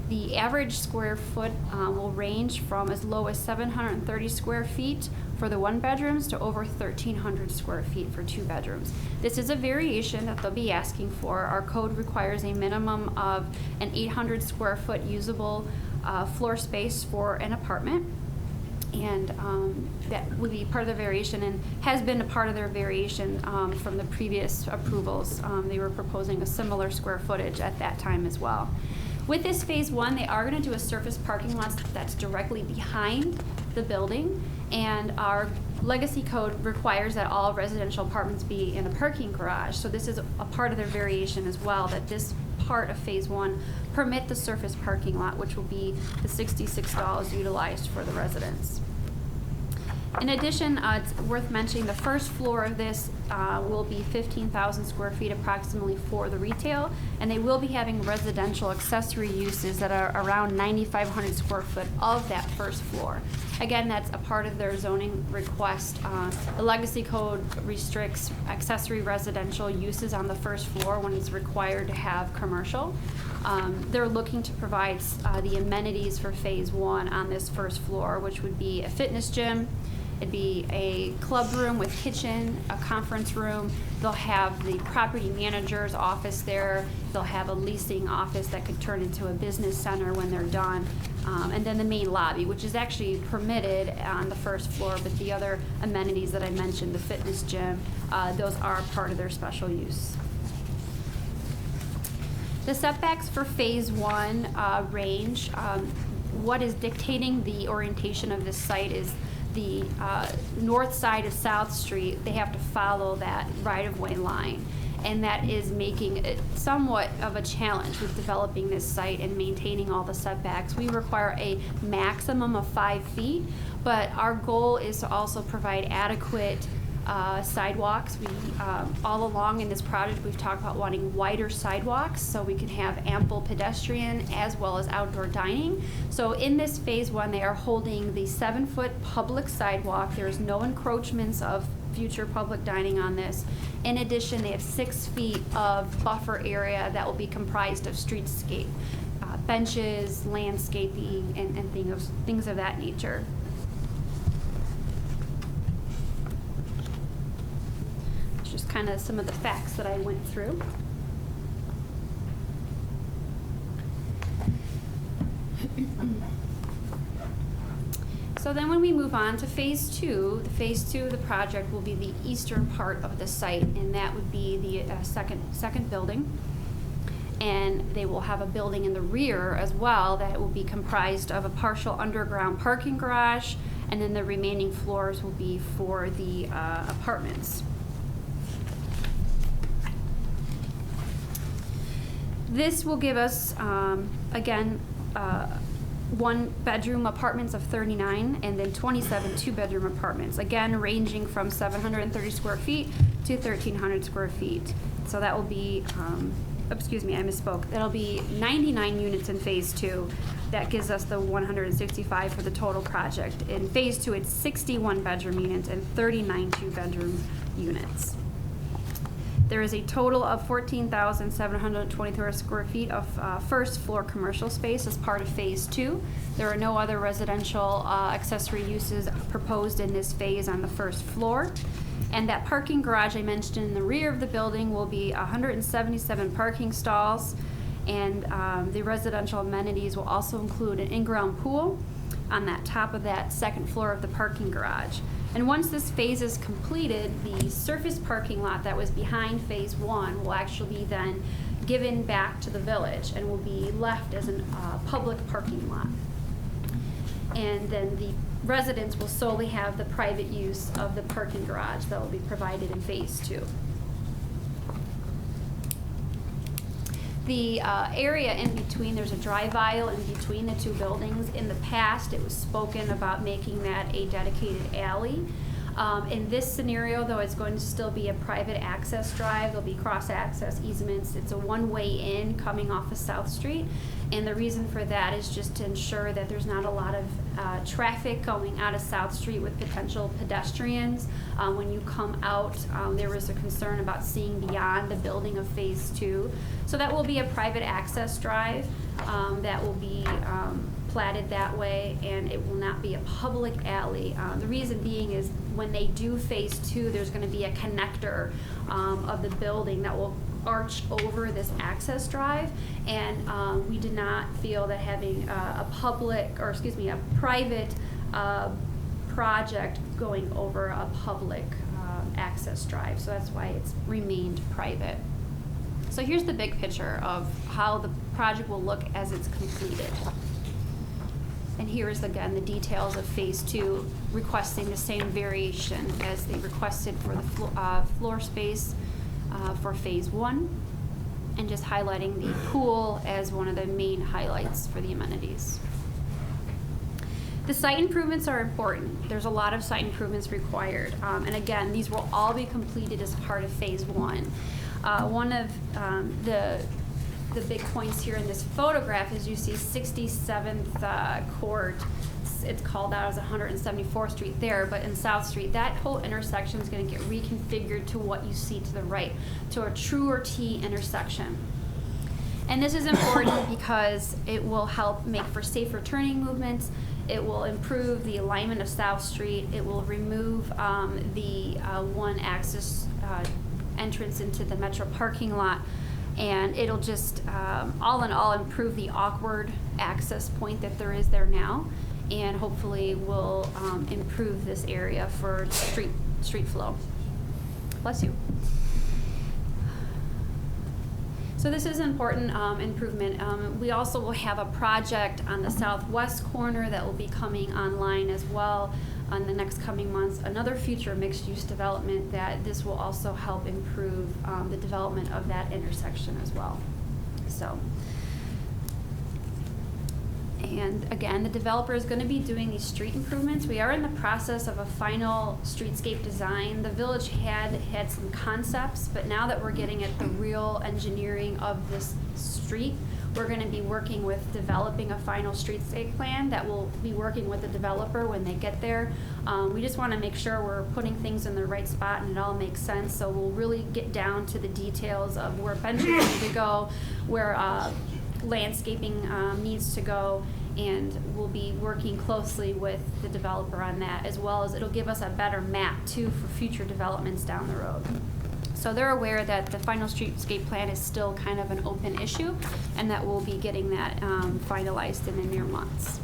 The average square foot will range from as low as 730 square feet for the 1 bedrooms to over 1,300 square feet for 2 bedrooms. This is a variation that they'll be asking for. Our code requires a minimum of an 800 square foot usable floor space for an apartment. And that would be part of the variation and has been a part of their variation from the previous approvals. They were proposing a similar square footage at that time as well. With this Phase 1, they are going to do a surface parking lot that's directly behind the building, and our legacy code requires that all residential apartments be in a parking garage. So this is a part of their variation as well, that this part of Phase 1 permit the surface parking lot, which will be the 66 stalls utilized for the residents. In addition, it's worth mentioning the first floor of this will be 15,000 square feet approximately for the retail, and they will be having residential accessory uses that are around 9,500 square foot of that first floor. Again, that's a part of their zoning request. The legacy code restricts accessory residential uses on the first floor when it's required to have commercial. They're looking to provide the amenities for Phase 1 on this first floor, which would be a fitness gym. It'd be a club room with kitchen, a conference room. They'll have the property manager's office there. They'll have a leasing office that could turn into a business center when they're done. And then the main lobby, which is actually permitted on the first floor, but the other amenities that I mentioned, the fitness gym, those are part of their special use. The setbacks for Phase 1 range. What is dictating the orientation of this site is the north side of South Street. They have to follow that right-of-way line, and that is making it somewhat of a challenge with developing this site and maintaining all the setbacks. We require a maximum of 5 feet, but our goal is to also provide adequate sidewalks. We all along in this project, we've talked about wanting wider sidewalks so we can have ample pedestrian as well as outdoor dining. So in this Phase 1, they are holding the 7-foot public sidewalk. There's no encroachments of future public dining on this. In addition, they have 6 feet of buffer area that will be comprised of streetscape, benches, landscaping, and things of that nature. Kind of some of the facts that I went through. So then when we move on to Phase 2, the Phase 2 of the project will be the eastern part of the site, and that would be the second building. And they will have a building in the rear as well that will be comprised of a partial underground parking garage, and then the remaining floors will be for the apartments. This will give us, again, 1-bedroom apartments of 39 and then 27 2-bedroom apartments, again ranging from 730 square feet to 1,300 square feet. So that will be excuse me, I misspoke. That'll be 99 units in Phase 2. That gives us the 165 for the total project. In Phase 2, it's 61 bedroom units and 39 two-bedroom units. There is a total of 14,723 square feet of first floor commercial space as part of Phase 2. There are no other residential accessory uses proposed in this phase on the first floor. And that parking garage I mentioned in the rear of the building will be 177 parking stalls. And the residential amenities will also include an in-ground pool on that top of that second floor of the parking garage. And once this phase is completed, the surface parking lot that was behind Phase 1 will actually be then given back to the village and will be left as a public parking lot. And then the residents will solely have the private use of the parking garage that will be provided in Phase 2. The area in between, there's a drive aisle in between the two buildings. In the past, it was spoken about making that a dedicated alley. In this scenario, though, it's going to still be a private access drive. There'll be cross-access easements. It's a one-way in coming off of South Street. And the reason for that is just to ensure that there's not a lot of traffic going out of South Street with potential pedestrians. When you come out, there was a concern about seeing beyond the building of Phase 2. So that will be a private access drive that will be platted that way, and it will not be a public alley. The reason being is when they do Phase 2, there's going to be a connector of the building that will arch over this access drive, and we did not feel that having a private project going over a public access drive. So that's why it's remained private. So here's the big picture of how the project will look as it's completed. And here is, again, the details of Phase 2, requesting the same variation as they requested for the floor space for Phase 1, and just highlighting the pool as one of the main highlights for the amenities. The site improvements are important. There's a lot of site improvements required. And again, these will all be completed as part of Phase 1. One of the big points here in this photograph is you see 67th Court. It's called out as 174th Street there, but in South Street, that whole intersection is going to get reconfigured to what you see to the right, to a truer T intersection. And this is important because it will help make for safer turning movements. It will improve the alignment of South Street. It will remove the one access entrance into the Metro parking lot. And it'll just, all in all, improve the awkward access point that there is there now, and hopefully will improve this area for street flow. Bless you. So this is an important improvement. We also will have a project on the southwest corner that will be coming online as well in the next coming months, another future mixed-use development that this will also help improve the development of that intersection as well. So, and again, the developer is going to be doing these street improvements. We are in the process of a final streetscape design. The village had some concepts, but now that we're getting at the real engineering of this street, we're going to be working with developing a final streetscape plan that will be working with the developer when they get there. We just want to make sure we're putting things in the right spot and it all makes sense. So we'll really get down to the details of where benches need to go, where landscaping needs to go, and we'll be working closely with the developer on that, as well as it'll give us a better map too for future developments down the road. So they're aware that the final streetscape plan is still kind of an open issue, and that we'll be getting that finalized in the near months.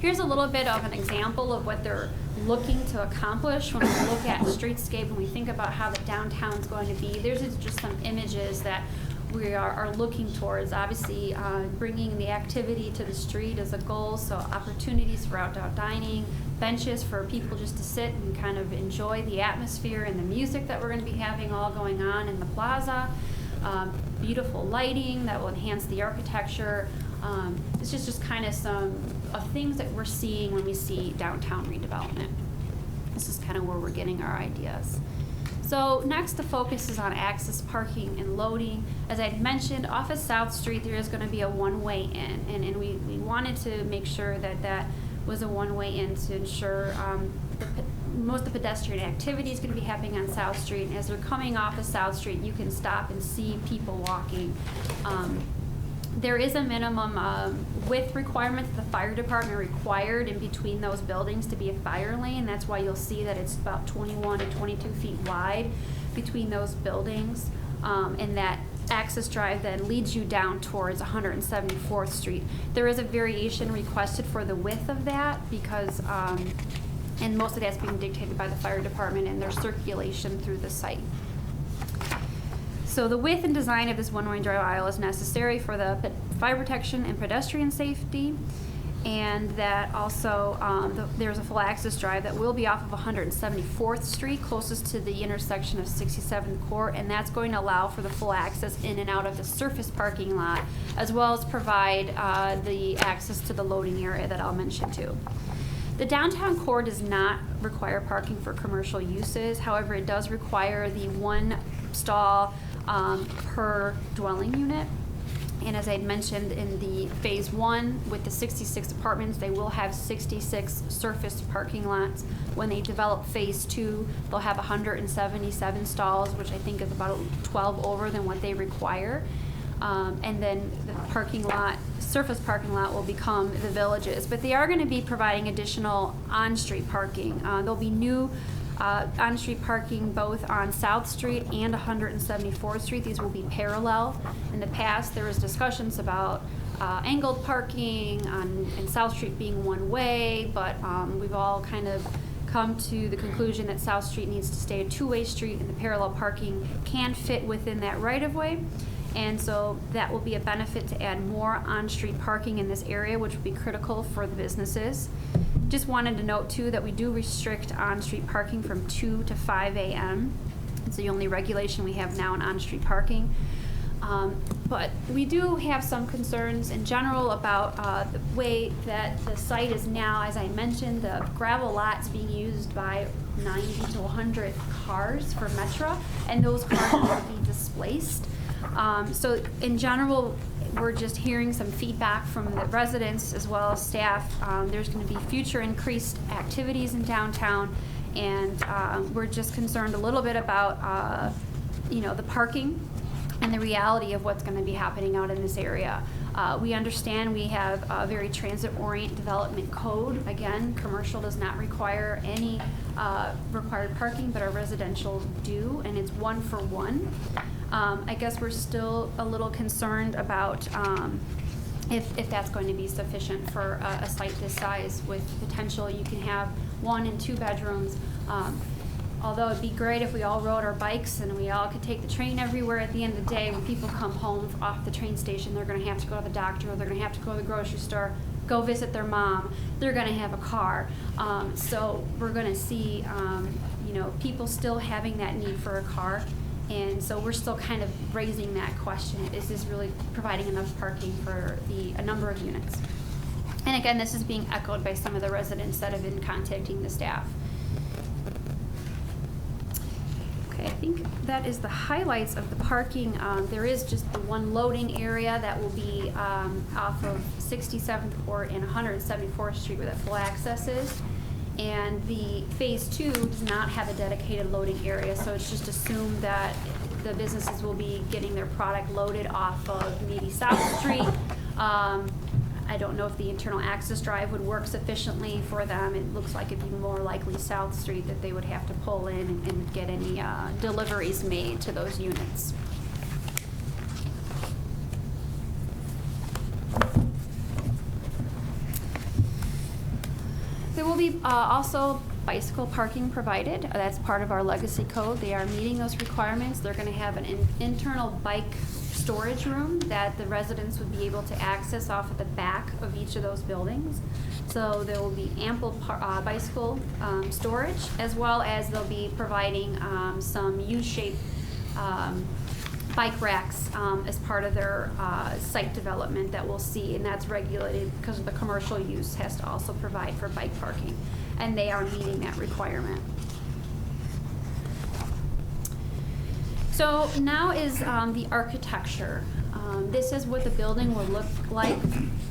Here's a little bit of an example of what they're looking to accomplish when we look at streetscape and we think about how the downtown is going to be. There's just some images that we are looking towards. Obviously, bringing the activity to the street is a goal, so opportunities for outdoor dining, benches for people just to sit and kind of enjoy the atmosphere and the music that we're going to be having all going on in the plaza. Beautiful lighting that will enhance the architecture. It's just kind of some of things that we're seeing when we see downtown redevelopment. This is kind of where we're getting our ideas. So next, the focus is on access parking and loading. As I had mentioned, off of South Street, there is going to be a one-way in, and we wanted to make sure that that was a one-way in to ensure most of the pedestrian activity is going to be happening on South Street. And as they're coming off of South Street, you can stop and see people walking. There is a minimum width requirement that the fire department required in between those buildings to be a fire lane. That's why you'll see that it's about 21 to 22 feet wide between those buildings. And that access drive then leads you down towards 174th Street. There is a variation requested for the width of that because, and most of that's being dictated by the fire department and their circulation through the site. So the width and design of this one-way drive aisle is necessary for the fire protection and pedestrian safety. And that also, there's a full access drive that will be off of 174th Street, closest to the intersection of 67th Court, and that's going to allow for the full access in and out of the surface parking lot, as well as provide the access to the loading area that I'll mention too. The downtown core does not require parking for commercial uses. However, it does require the one stall per dwelling unit. And as I had mentioned in the phase 1 with the 66 apartments, they will have 66 surface parking lots. When they develop phase 2, they'll have 177 stalls, which I think is about 12 over than what they require. And then the parking lot, surface parking lot will become the villages. But they are going to be providing additional on-street parking. There'll be new on-street parking both on South Street and 174th Street. These will be parallel. In the past, there was discussions about angled parking and South Street being one way, but we've all kind of come to the conclusion that South Street needs to stay a two-way street and the parallel parking can fit within that right-of-way. And so that will be a benefit to add more on-street parking in this area, which will be critical for the businesses. Just wanted to note too that we do restrict on-street parking from 2 to 5 a.m. It's the only regulation we have now in on-street parking. But we do have some concerns in general about the way that the site is now. As I mentioned, the gravel lot's being used by 90 to 100 cars for Metro, and those cars will be displaced. So in general, we're just hearing some feedback from the residents as well as staff. There's going to be future increased activities in downtown, and we're just concerned a little bit about the parking and the reality of what's going to be happening out in this area. We understand we have a very transit-oriented development code. Again, commercial does not require any required parking, but our residential do, and it's 1 for 1. I guess we're still a little concerned about if that's going to be sufficient for a site this size with potential. You can have 1 and 2 bedrooms. Although it'd be great if we all rode our bikes and we all could take the train everywhere. At the end of the day, when people come home off the train station, they're going to have to go to the doctor, or they're going to have to go to the grocery store, go visit their mom. They're going to have a car. So we're going to see, people still having that need for a car. And so we're still kind of raising that question. Is this really providing enough parking for a number of units? And again, this is being echoed by some of the residents that have been contacting the staff. I think that is the highlights of the parking. There is just the one loading area that will be off of 67th Court and 174th Street where that full access is. And the phase 2 does not have a dedicated loading area, so it's just assumed that the businesses will be getting their product loaded off of maybe South Street. I don't know if the internal access drive would work sufficiently for them. It looks like it'd be more likely South Street that they would have to pull in and get any deliveries made to those units. There will be also bicycle parking provided. That's part of our legacy code. They are meeting those requirements. They're going to have an internal bike storage room that the residents would be able to access off of the back of each of those buildings. So there will be ample bicycle storage, as well as they'll be providing some U-shaped bike racks as part of their site development that we'll see, and that's regulated because of the commercial use has to also provide for bike parking, and they are meeting that requirement. So now is the architecture. This is what the building will look like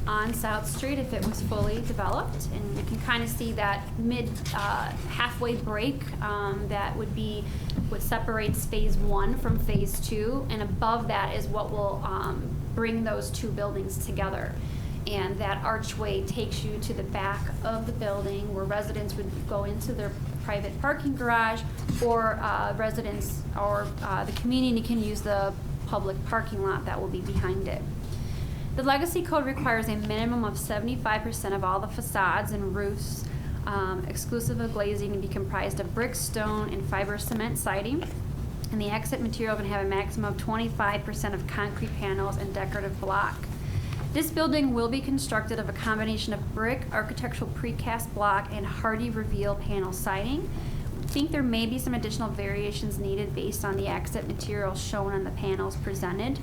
on South Street if it was fully developed. And you can kind of see that halfway break that what separates phase 1 from phase 2. And above that is what will bring those two buildings together. And that archway takes you to the back of the building where residents would go into their private parking garage, or residents or the community can use the public parking lot that will be behind it. The Legacy Code requires a minimum of 75% of all the facades and roofs, exclusive of glazing, to be comprised of brick, stone, and fiber cement siding. And the exit material can have a maximum of 25% of concrete panels and decorative block. This building will be constructed of a combination of brick, architectural precast block, and hardy reveal panel siding. I think there may be some additional variations needed based on the exit material shown on the panels presented.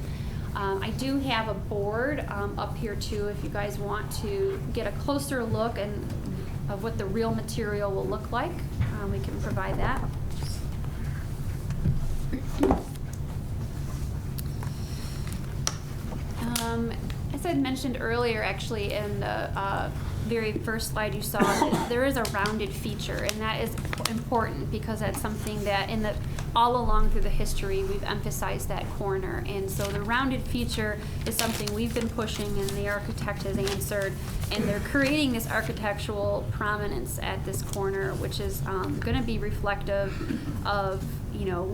I do have a board up here too if you guys want to get a closer look of what the real material will look like. We can provide that. As I mentioned earlier, actually, in the very first slide you saw, that there is a rounded feature, and that is important because that's something that all along through the history we've emphasized that corner. And so the rounded feature is something we've been pushing and the architect has answered, and they're creating this architectural prominence at this corner, which is going to be reflective of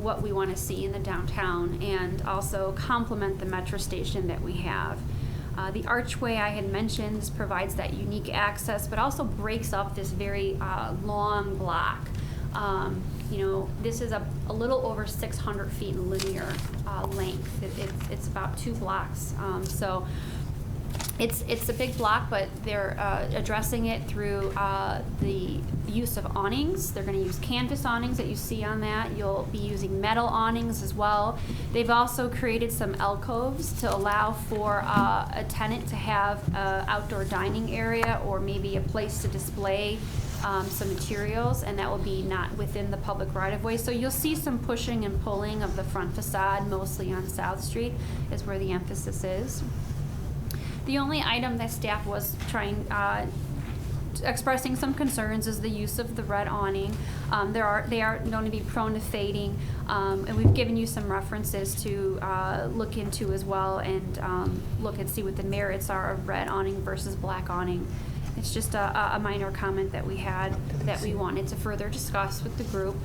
what we want to see in the downtown, and also complement the metro station that we have. The archway I had mentioned provides that unique access, but also breaks up this very long block. This is a little over 600 feet in linear length. It's about 2 blocks. So it's a big block, but they're addressing it through the use of awnings. They're going to use canvas awnings that you see on that. You'll be using metal awnings as well. They've also created some alcoves to allow for a tenant to have an outdoor dining area, or maybe a place to display some materials, and that will be not within the public right-of-way. So you'll see some pushing and pulling of the front facade, mostly on South Street, is where the emphasis is. The only item that staff was expressing some concerns is the use of the red awning. They are known to be prone to fading, and we've given you some references to look into as well, and look and see what the merits are of red awning versus black awning. It's just a minor comment that we had that we wanted to further discuss with the group.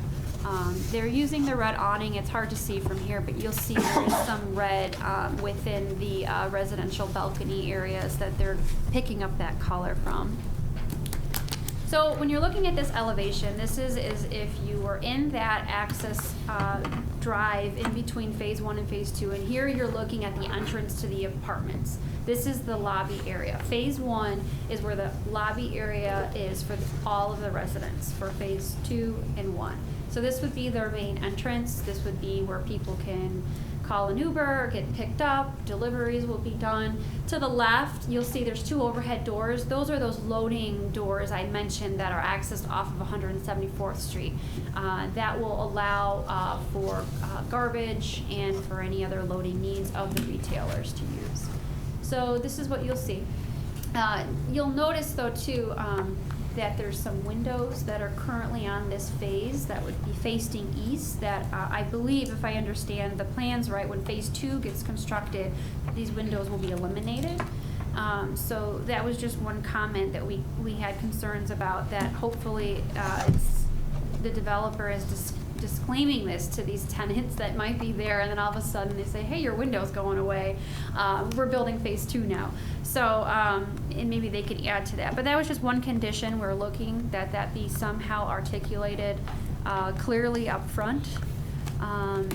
They're using the red awning. It's hard to see from here, but you'll see there is some red within the residential balcony areas that they're picking up that color from. So when you're looking at this elevation, this is as if you were in that access drive in between phase 1 and phase 2, and here you're looking at the entrance to the apartments. This is the lobby area. Phase 1 is where the lobby area is for all of the residents for phase 2 and 1. So this would be their main entrance. This would be where people can call an Uber, get picked up, deliveries will be done. To the left, you'll see there's 2 overhead doors. Those are those loading doors I mentioned that are accessed off of 174th Street. That will allow for garbage and for any other loading needs of the retailers to use. So this is what you'll see. You'll notice though too, that there's some windows that are currently on this phase that would be facing east that I believe, if I understand the plans right, when phase 2 gets constructed, these windows will be eliminated. So that was just one comment that we had concerns about, that hopefully the developer is disclaiming this to these tenants that might be there, and then all of a sudden they say, hey, your window's going away. We're building phase 2 now. So, and maybe they could add to that. But that was just one condition. We're looking that be somehow articulated clearly up front. And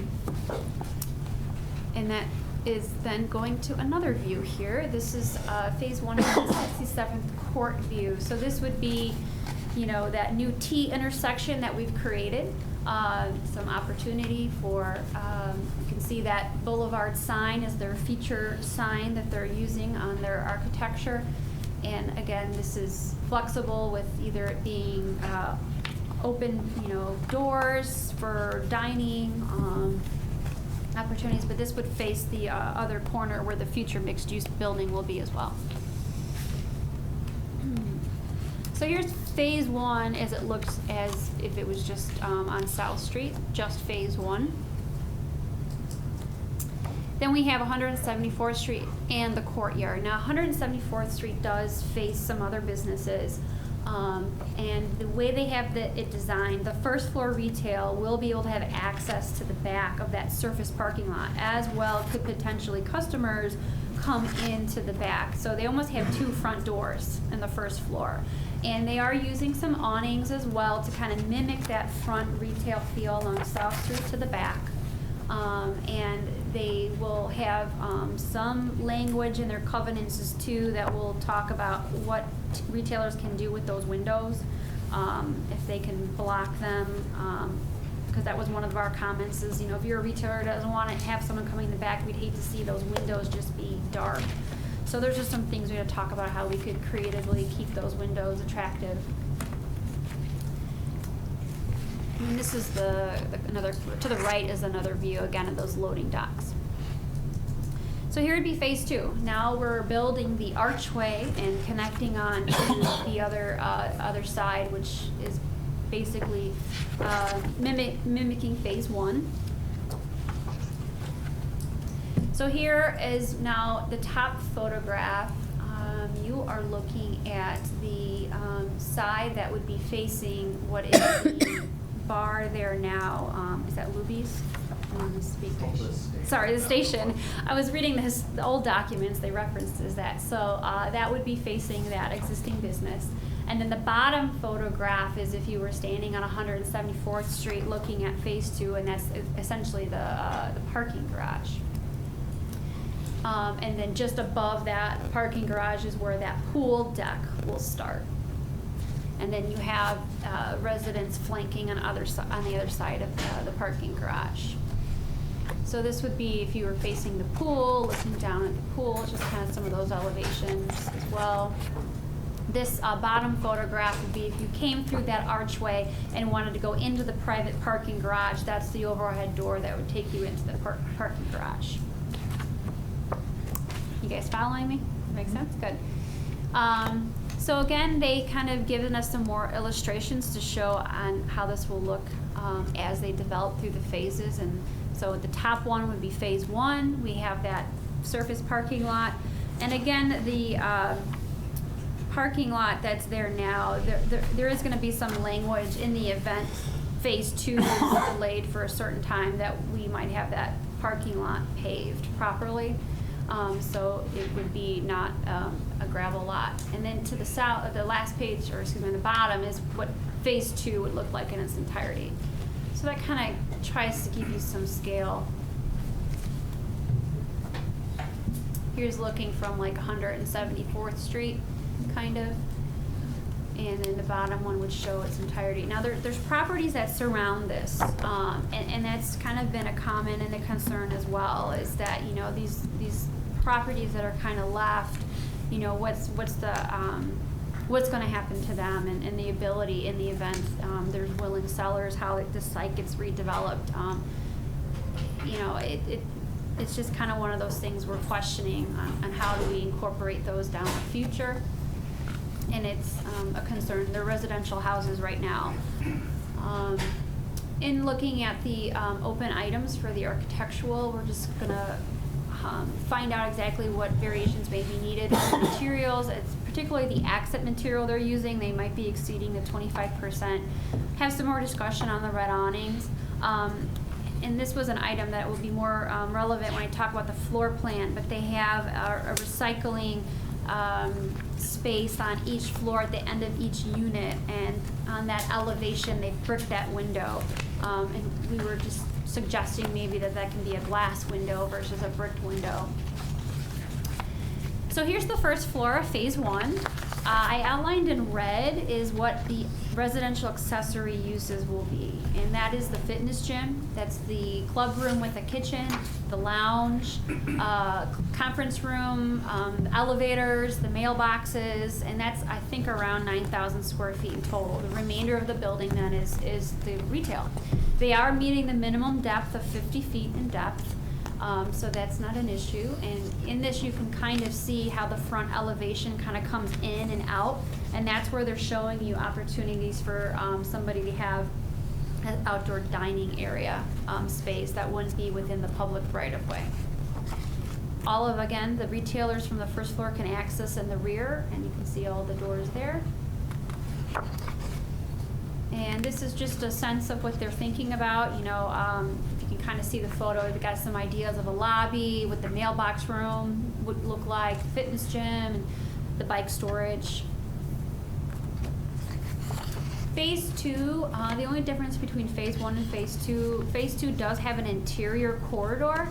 that is then going to another view here. This is phase 1 of the 67th Court view. So this would be, that new T intersection that we've created. Some opportunity for, you can see that Boulevard sign is their feature sign that they're using on their architecture. And again, this is flexible with either it being open, doors for dining, opportunities, but this would face the other corner where the future mixed-use building will be as well. So here's phase one as it looks as if it was just on South Street, just phase one. Then we have 174th Street and the Courtyard. Now, 174th Street does face some other businesses, and the way they have it designed, the first floor retail will be able to have access to the back of that surface parking lot, as well could potentially customers come into the back. So they almost have two front doors in the first floor. And they are using some awnings as well to kind of mimic that front retail feel along South Street to the back. And they will have some language in their covenants too that will talk about what retailers can do with those windows, if they can block them, because that was one of our comments is, you know, if you're a retailer who doesn't want to have someone coming in the back, we'd hate to see those windows just be dark. So there's just some things we're going to talk about how we could creatively keep those windows attractive. And this is another, to the right is another view again of those loading docks. So here would be phase two. Now we're building the archway and connecting on to the other side, which is basically mimicking phase one. So here is now the top photograph. You are looking at the side that would be facing what is the bar there now. Is that Luby's? Sorry, the station. I was reading the old documents, they referenced as that. So that would be facing that existing business. And then the bottom photograph is if you were standing on 174th Street looking at phase two, and that's essentially the parking garage. And then just above that parking garage is where that pool deck will start. And then you have residents flanking on the other side of the parking garage. So this would be if you were facing the pool, looking down at the pool, just kind of some of those elevations as well. This bottom photograph would be if you came through that archway and wanted to go into the private parking garage, that's the overhead door that would take you into the parking garage. You guys following me? Makes sense? Good. So again, they kind of given us some more illustrations to show on how this will look as they develop through the phases. And so the top one would be phase one. We have that surface parking lot. And again, the parking lot that's there now, there is going to be some language in the event phase two is delayed for a certain time that we might have that parking lot paved properly. So it would be not a gravel lot. And then to the south, the last page, or excuse me, the bottom is what phase two would look like in its entirety. So that kind of tries to give you some scale. Here's looking from like 174th Street, kind of. And then the bottom one would show its entirety. Now there's properties that surround this, and that's kind of been a comment and a concern as well, is that, you know, these properties that are kind of left, you know, what's going to happen to them, and the ability in the event there's willing sellers, how the site gets redeveloped. You know, it's just kind of one of those things we're questioning on how do we incorporate those down the future. And it's a concern. They're residential houses right now. In looking at the open items for the architectural, we're just gonna find out exactly what variations may be needed in the materials. It's particularly the accent material they're using. They might be exceeding the 25%. Have some more discussion on the red awnings. And this was an item that will be more relevant when I talk about the floor plan, but they have a recycling space on each floor at the end of each unit, and on that elevation they bricked that window, and we were just suggesting maybe that can be a glass window versus a bricked window. So here's the first floor of phase one. I outlined in red is what the residential accessory uses will be, and that is the fitness gym, that's the club room with a kitchen, the lounge, conference room, elevators, the mailboxes, and that's, I think, around 9,000 square feet in total. The remainder of the building then is the retail. They are meeting the minimum depth of 50 feet in depth. So that's not an issue. And in this, you can kind of see how the front elevation kind of comes in and out. And that's where they're showing you opportunities for somebody to have an outdoor dining area space that wouldn't be within the public right-of-way. All of, again, the retailers from the first floor can access in the rear, and you can see all the doors there. And this is just a sense of what they're thinking about. You know, if you can kind of see the photo, they've got some ideas of a lobby, what the mailbox room would look like, the fitness gym, and the bike storage. Phase 2, the only difference between Phase 1 and Phase 2 does have an interior corridor,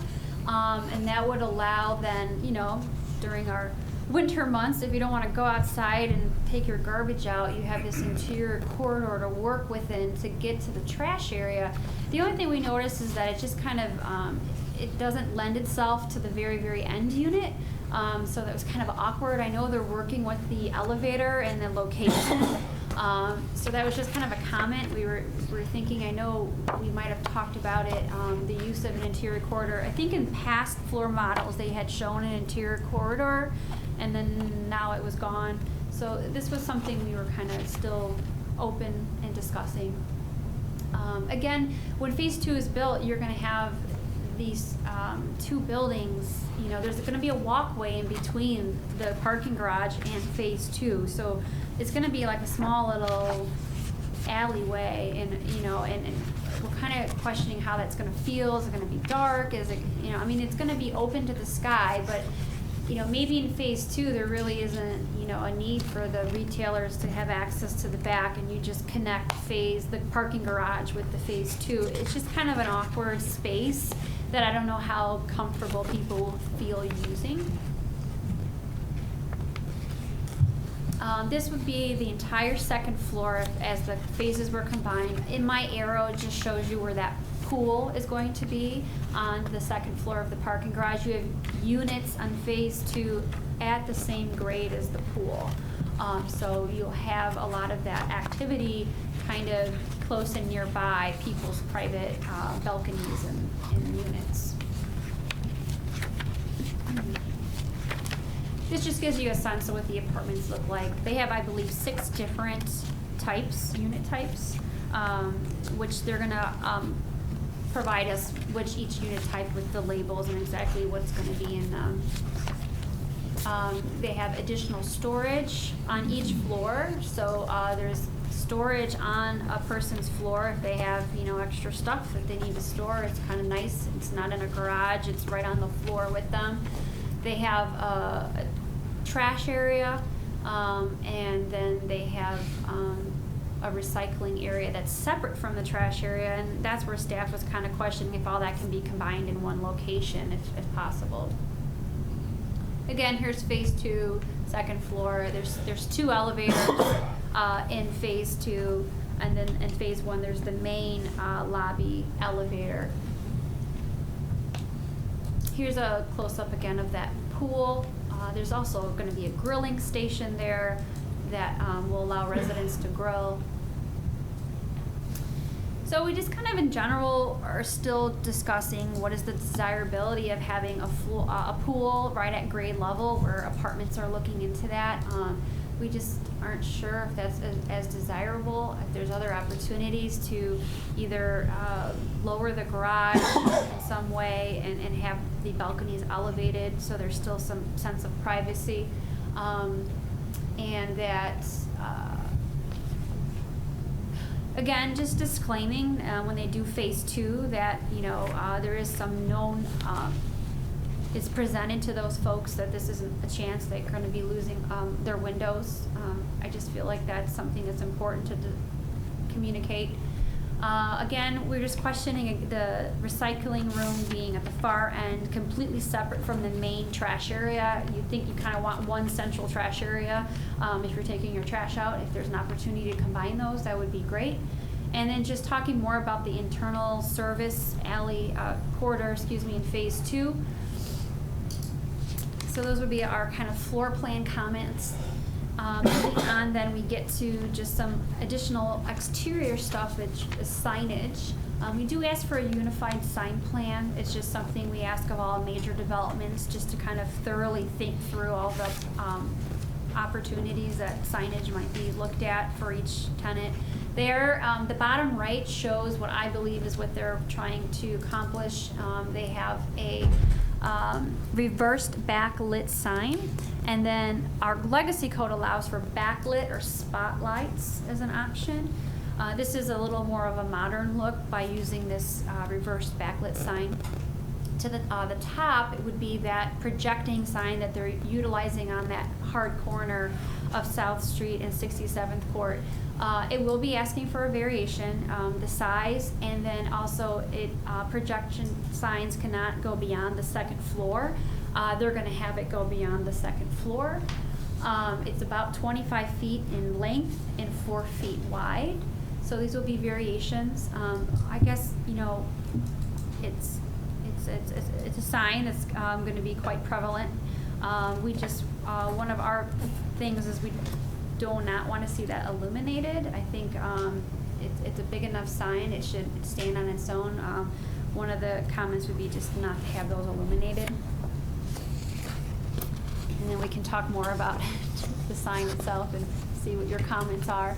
and that would allow then, you know, during our winter months, if you don't want to go outside and take your garbage out, you have this interior corridor to work within to get to the trash area. The only thing we notice is that it just kind of, it doesn't lend itself to the very, very end unit. So that was kind of awkward. I know they're working with the elevator and the location. So that was just kind of a comment. We were thinking, I know we might have talked about it, the use of an interior corridor. I think in past floor models, they had shown an interior corridor, and then now it was gone. So this was something we were kind of still open and discussing. Again, when Phase 2 is built, you're going to have these two buildings. You know, there's going to be a walkway in between the parking garage and Phase 2. So it's going to be like a small little alleyway, and you know, and we're kind of questioning how that's going to feel. Is it going to be dark? Is it, you know, I mean, it's going to be open to the sky, but you know, maybe in Phase 2 there really isn't, you know, a need for the retailers to have access to the back, and you just connect the parking garage with the Phase 2. It's just kind of an awkward space that I don't know how comfortable people feel using. This would be the entire second floor as the phases were combined. In my arrow, it just shows you where that pool is going to be on the second floor of the parking garage. You have units on Phase 2 at the same grade as the pool. So you'll have a lot of that activity kind of close and nearby people's private balconies and units. This just gives you a sense of what the apartments look like. They have, I believe, 6 different types, unit types, which they're gonna provide us which each unit type with the labels and exactly what's gonna be in them. They have additional storage on each floor, so there's storage on a person's floor if they have, you know, extra stuff that they need to store. It's kind of nice. It's not in a garage. It's right on the floor with them. They have a trash area, and then they have a recycling area that's separate from the trash area, and that's where staff was kind of questioning if all that can be combined in one location, if possible. Again, here's Phase 2, second floor. There's 2 elevators in Phase 2, and then in Phase 1 there's the main lobby elevator. Here's a close-up again of that pool. There's also going to be a grilling station there that will allow residents to grill. So we just kind of in general are still discussing what is the desirability of having a pool right at grade level where apartments are looking into that. We just aren't sure if that's as desirable, if there's other opportunities to either lower the garage in some way and have the balconies elevated so there's still some sense of privacy, and that again, just disclaiming when they do Phase 2 that, you know, there is some known, it's presented to those folks that this isn't a chance they're going to be losing their windows. I just feel like that's something that's important to communicate. Again, we're just questioning the recycling room being at the far end, completely separate from the main trash area. You'd think you kind of want one central trash area if you're taking your trash out. If there's an opportunity to combine those, that would be great. And then just talking more about the internal service alley corridor, in Phase 2. So those would be our kind of floor plan comments. And then we get to just some additional exterior stuff, which is signage. We do ask for a unified sign plan. It's just something we ask of all major developments, just to kind of thoroughly think through all the opportunities that signage might be looked at for each tenant. There, the bottom right shows what I believe is what they're trying to accomplish. They have a reversed backlit sign, and then our legacy code allows for backlit or spotlights as an option. This is a little more of a modern look by using this reversed backlit sign. To the top, it would be that projecting sign that they're utilizing on that hard corner of South Street and 67th Court. It will be asking for a variation, the size, and then also projection signs cannot go beyond the second floor. They're going to have it go beyond the second floor. It's about 25 feet in length and 4 feet wide. So these will be variations. I guess, you know, it's a sign that's going to be quite prevalent. We just, one of our things is we do not want to see that illuminated. I think it's a big enough sign. It should stand on its own. One of the comments would be just not to have those illuminated. And then we can talk more about the sign itself and see what your comments are.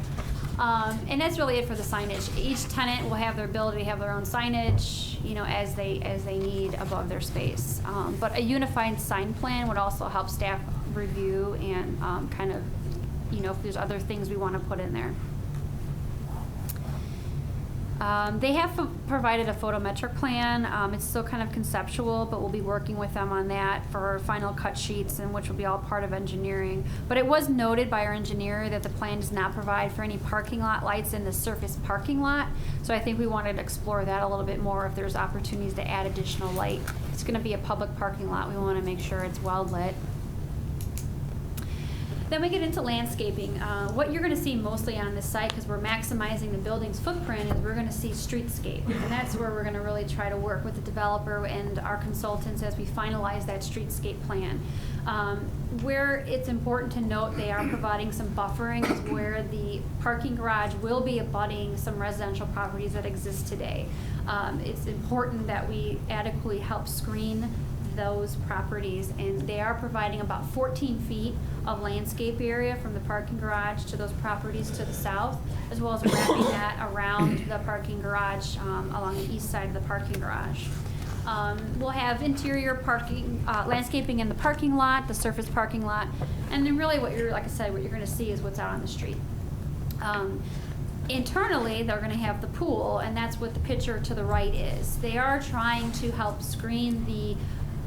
And that's really it for the signage. Each tenant will have their ability to have their own signage, you know, as they need above their space. But a unified sign plan would also help staff review and kind of, you know, if there's other things we want to put in there. They have provided a photometric plan. It's still kind of conceptual, but we'll be working with them on that for final cut sheets, and which will be all part of engineering. But it was noted by our engineer that the plan does not provide for any parking lot lights in the surface parking lot. So I think we wanted to explore that a little bit more if there's opportunities to add additional light. It's going to be a public parking lot. We want to make sure it's well lit. Then we get into landscaping. What you're going to see mostly on this site, because we're maximizing the building's footprint, is we're going to see streetscape. And that's where we're going to really try to work with the developer and our consultants as we finalize that streetscape plan. Where it's important to note they are providing some buffering is where the parking garage will be abutting some residential properties that exist today. It's important that we adequately help screen those properties, and they are providing about 14 feet of landscape area from the parking garage to those properties to the south, as well as wrapping that around the parking garage along the east side of the parking garage. We'll have interior parking, landscaping in the parking lot, the surface parking lot, and then really what you're, like I said, what you're going to see is what's out on the street. Internally, they're going to have the pool, and that's what the picture to the right is. They are trying to help screen the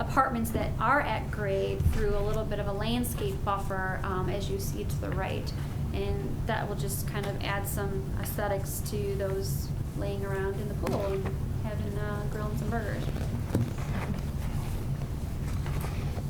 apartments that are at grade through a little bit of a landscape buffer, as you see to the right. And that will just kind of add some aesthetics to those laying around in the pool and having grilling some burgers.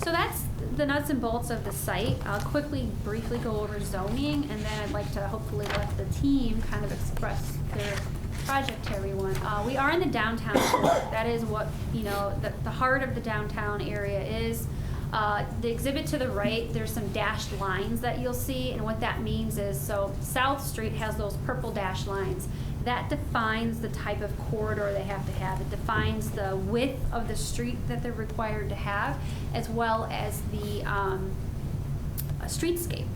So that's the nuts and bolts of the site. I'll briefly go over zoning, and then I'd like to hopefully let the team kind of express their project to everyone. We are in the downtown core. That is what, you know, the heart of the downtown area is. The exhibit to the right, there's some dashed lines that you'll see, and what that means is, so South Street has those purple dashed lines. That defines the type of corridor they have to have. It defines the width of the street that they're required to have, as well as the streetscape.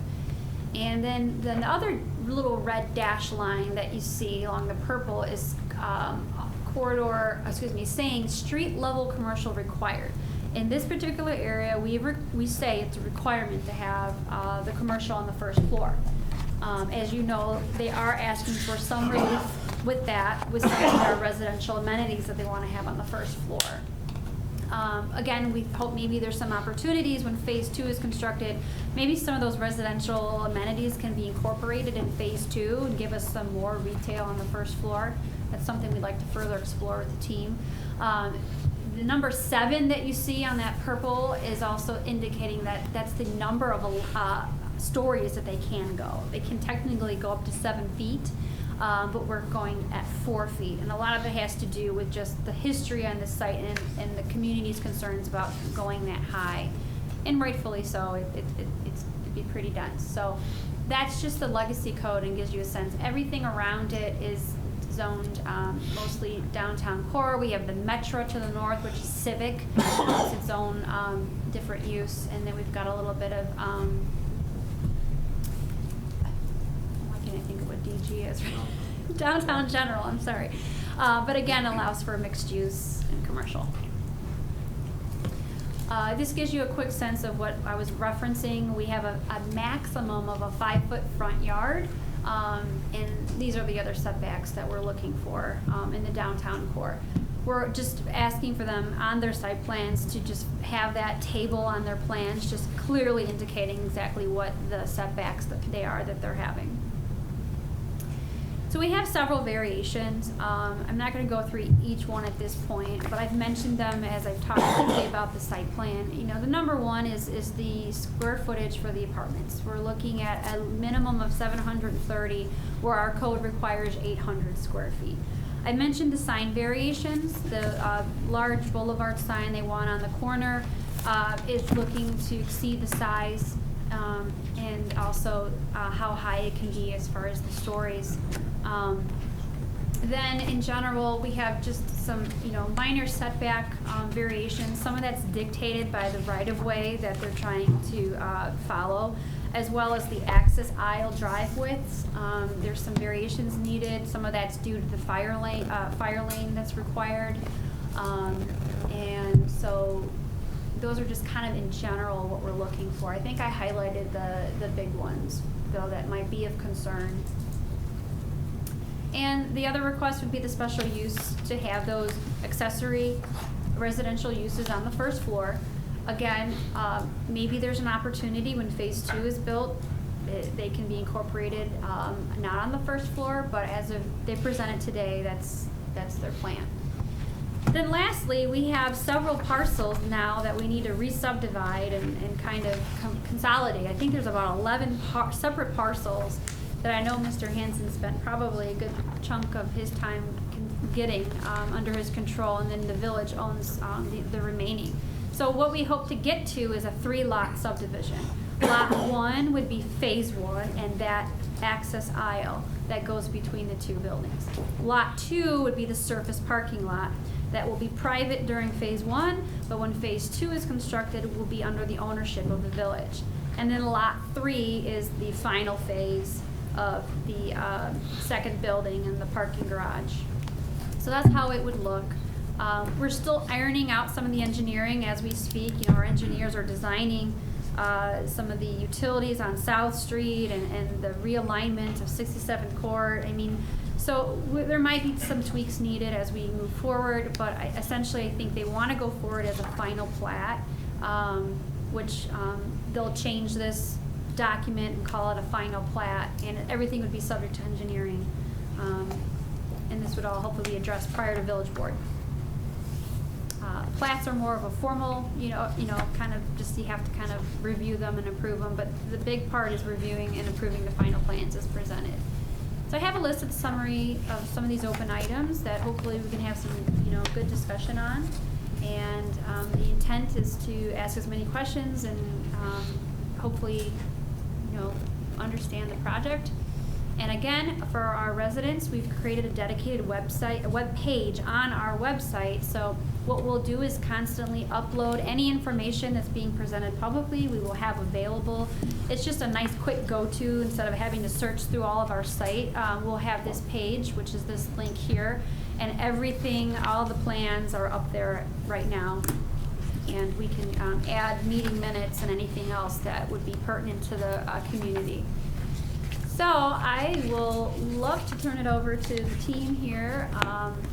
And then the other little red dash line that you see along the purple is saying street level commercial required. In this particular area, we say it's a requirement to have the commercial on the first floor. As you know, they are asking for some relief with that, with some of their residential amenities that they want to have on the first floor. Again, we hope maybe there's some opportunities when phase 2 is constructed. Maybe some of those residential amenities can be incorporated in phase 2 and give us some more retail on the first floor. That's something we'd like to further explore with the team. The number 7 that you see on that purple is also indicating that that's the number of stories that they can go. They can technically go up to 7 feet. But we're going at 4 feet. And a lot of it has to do with just the history on the site and the community's concerns about going that high. And rightfully so, it'd be pretty dense. So that's just the legacy code and gives you a sense. Everything around it is zoned mostly downtown core. We have the Metro to the north, which is Civic. It's its own different use. And then we've got a little bit of, why can't I think of what DG is? Downtown General, I'm sorry. But again, allows for mixed use and commercial. This gives you a quick sense of what I was referencing. We have a maximum of a 5-foot front yard, and these are the other setbacks that we're looking for in the downtown core. We're just asking for them on their site plans to just have that table on their plans, just clearly indicating exactly what the setbacks that they are that they're having. So we have several variations. I'm not going to go through each one at this point, but I've mentioned them as I've talked quickly about the site plan. You know, the number one is the square footage for the apartments. We're looking at a minimum of 730, where our code requires 800 square feet. I mentioned the sign variations. The large Boulevard sign they want on the corner is looking to exceed the size and also how high it can be as far as the stories. Then in general, we have just some, minor setback variations. Some of that's dictated by the right-of-way that they're trying to follow, as well as the access aisle drive widths. There's some variations needed. Some of that's due to the fire lane that's required. And so those are just kind of in general what we're looking for. I think I highlighted the big ones, though, that might be of concern. And the other request would be the special use to have those accessory residential uses on the first floor. Again, maybe there's an opportunity when phase 2 is built, they can be incorporated not on the first floor, but as of they presented today, that's their plan. Then lastly, we have several parcels now that we need to re-subdivide and kind of consolidate. I think there's about 11 separate parcels that I know Mr. Hansen spent probably a good chunk of his time getting under his control, and then the village owns the remaining. So what we hope to get to is a 3-lot subdivision. Lot 1 would be phase 1, and that access aisle that goes between the two buildings. Lot 2 would be the surface parking lot that will be private during phase 1, but when phase 2 is constructed, it will be under the ownership of the village. And then lot 3 is the final phase of the second building and the parking garage. So that's how it would look. We're still ironing out some of the engineering as we speak. Our engineers are designing some of the utilities on South Street and the realignment of 67 Court. So there might be some tweaks needed as we move forward, but essentially I think they want to go forward as a final plat, which they'll change this document and call it a final plat, and everything would be subject to engineering. And this would all hopefully be addressed prior to village board. Plats are more of a formal, kind of just you have to kind of review them and approve them, but the big part is reviewing and approving the final plans as presented. So I have a list of the summary of some of these open items that hopefully we can have some, good discussion on. And the intent is to ask as many questions and hopefully, understand the project. And again, for our residents, we've created a dedicated website, a web page on our website. So what we'll do is constantly upload any information that's being presented publicly. We will have available. It's just a nice quick go-to instead of having to search through all of our site. We'll have this page, which is this link here, and everything, all the plans are up there right now. And we can add meeting minutes and anything else that would be pertinent to the community. So I will love to turn it over to the team here,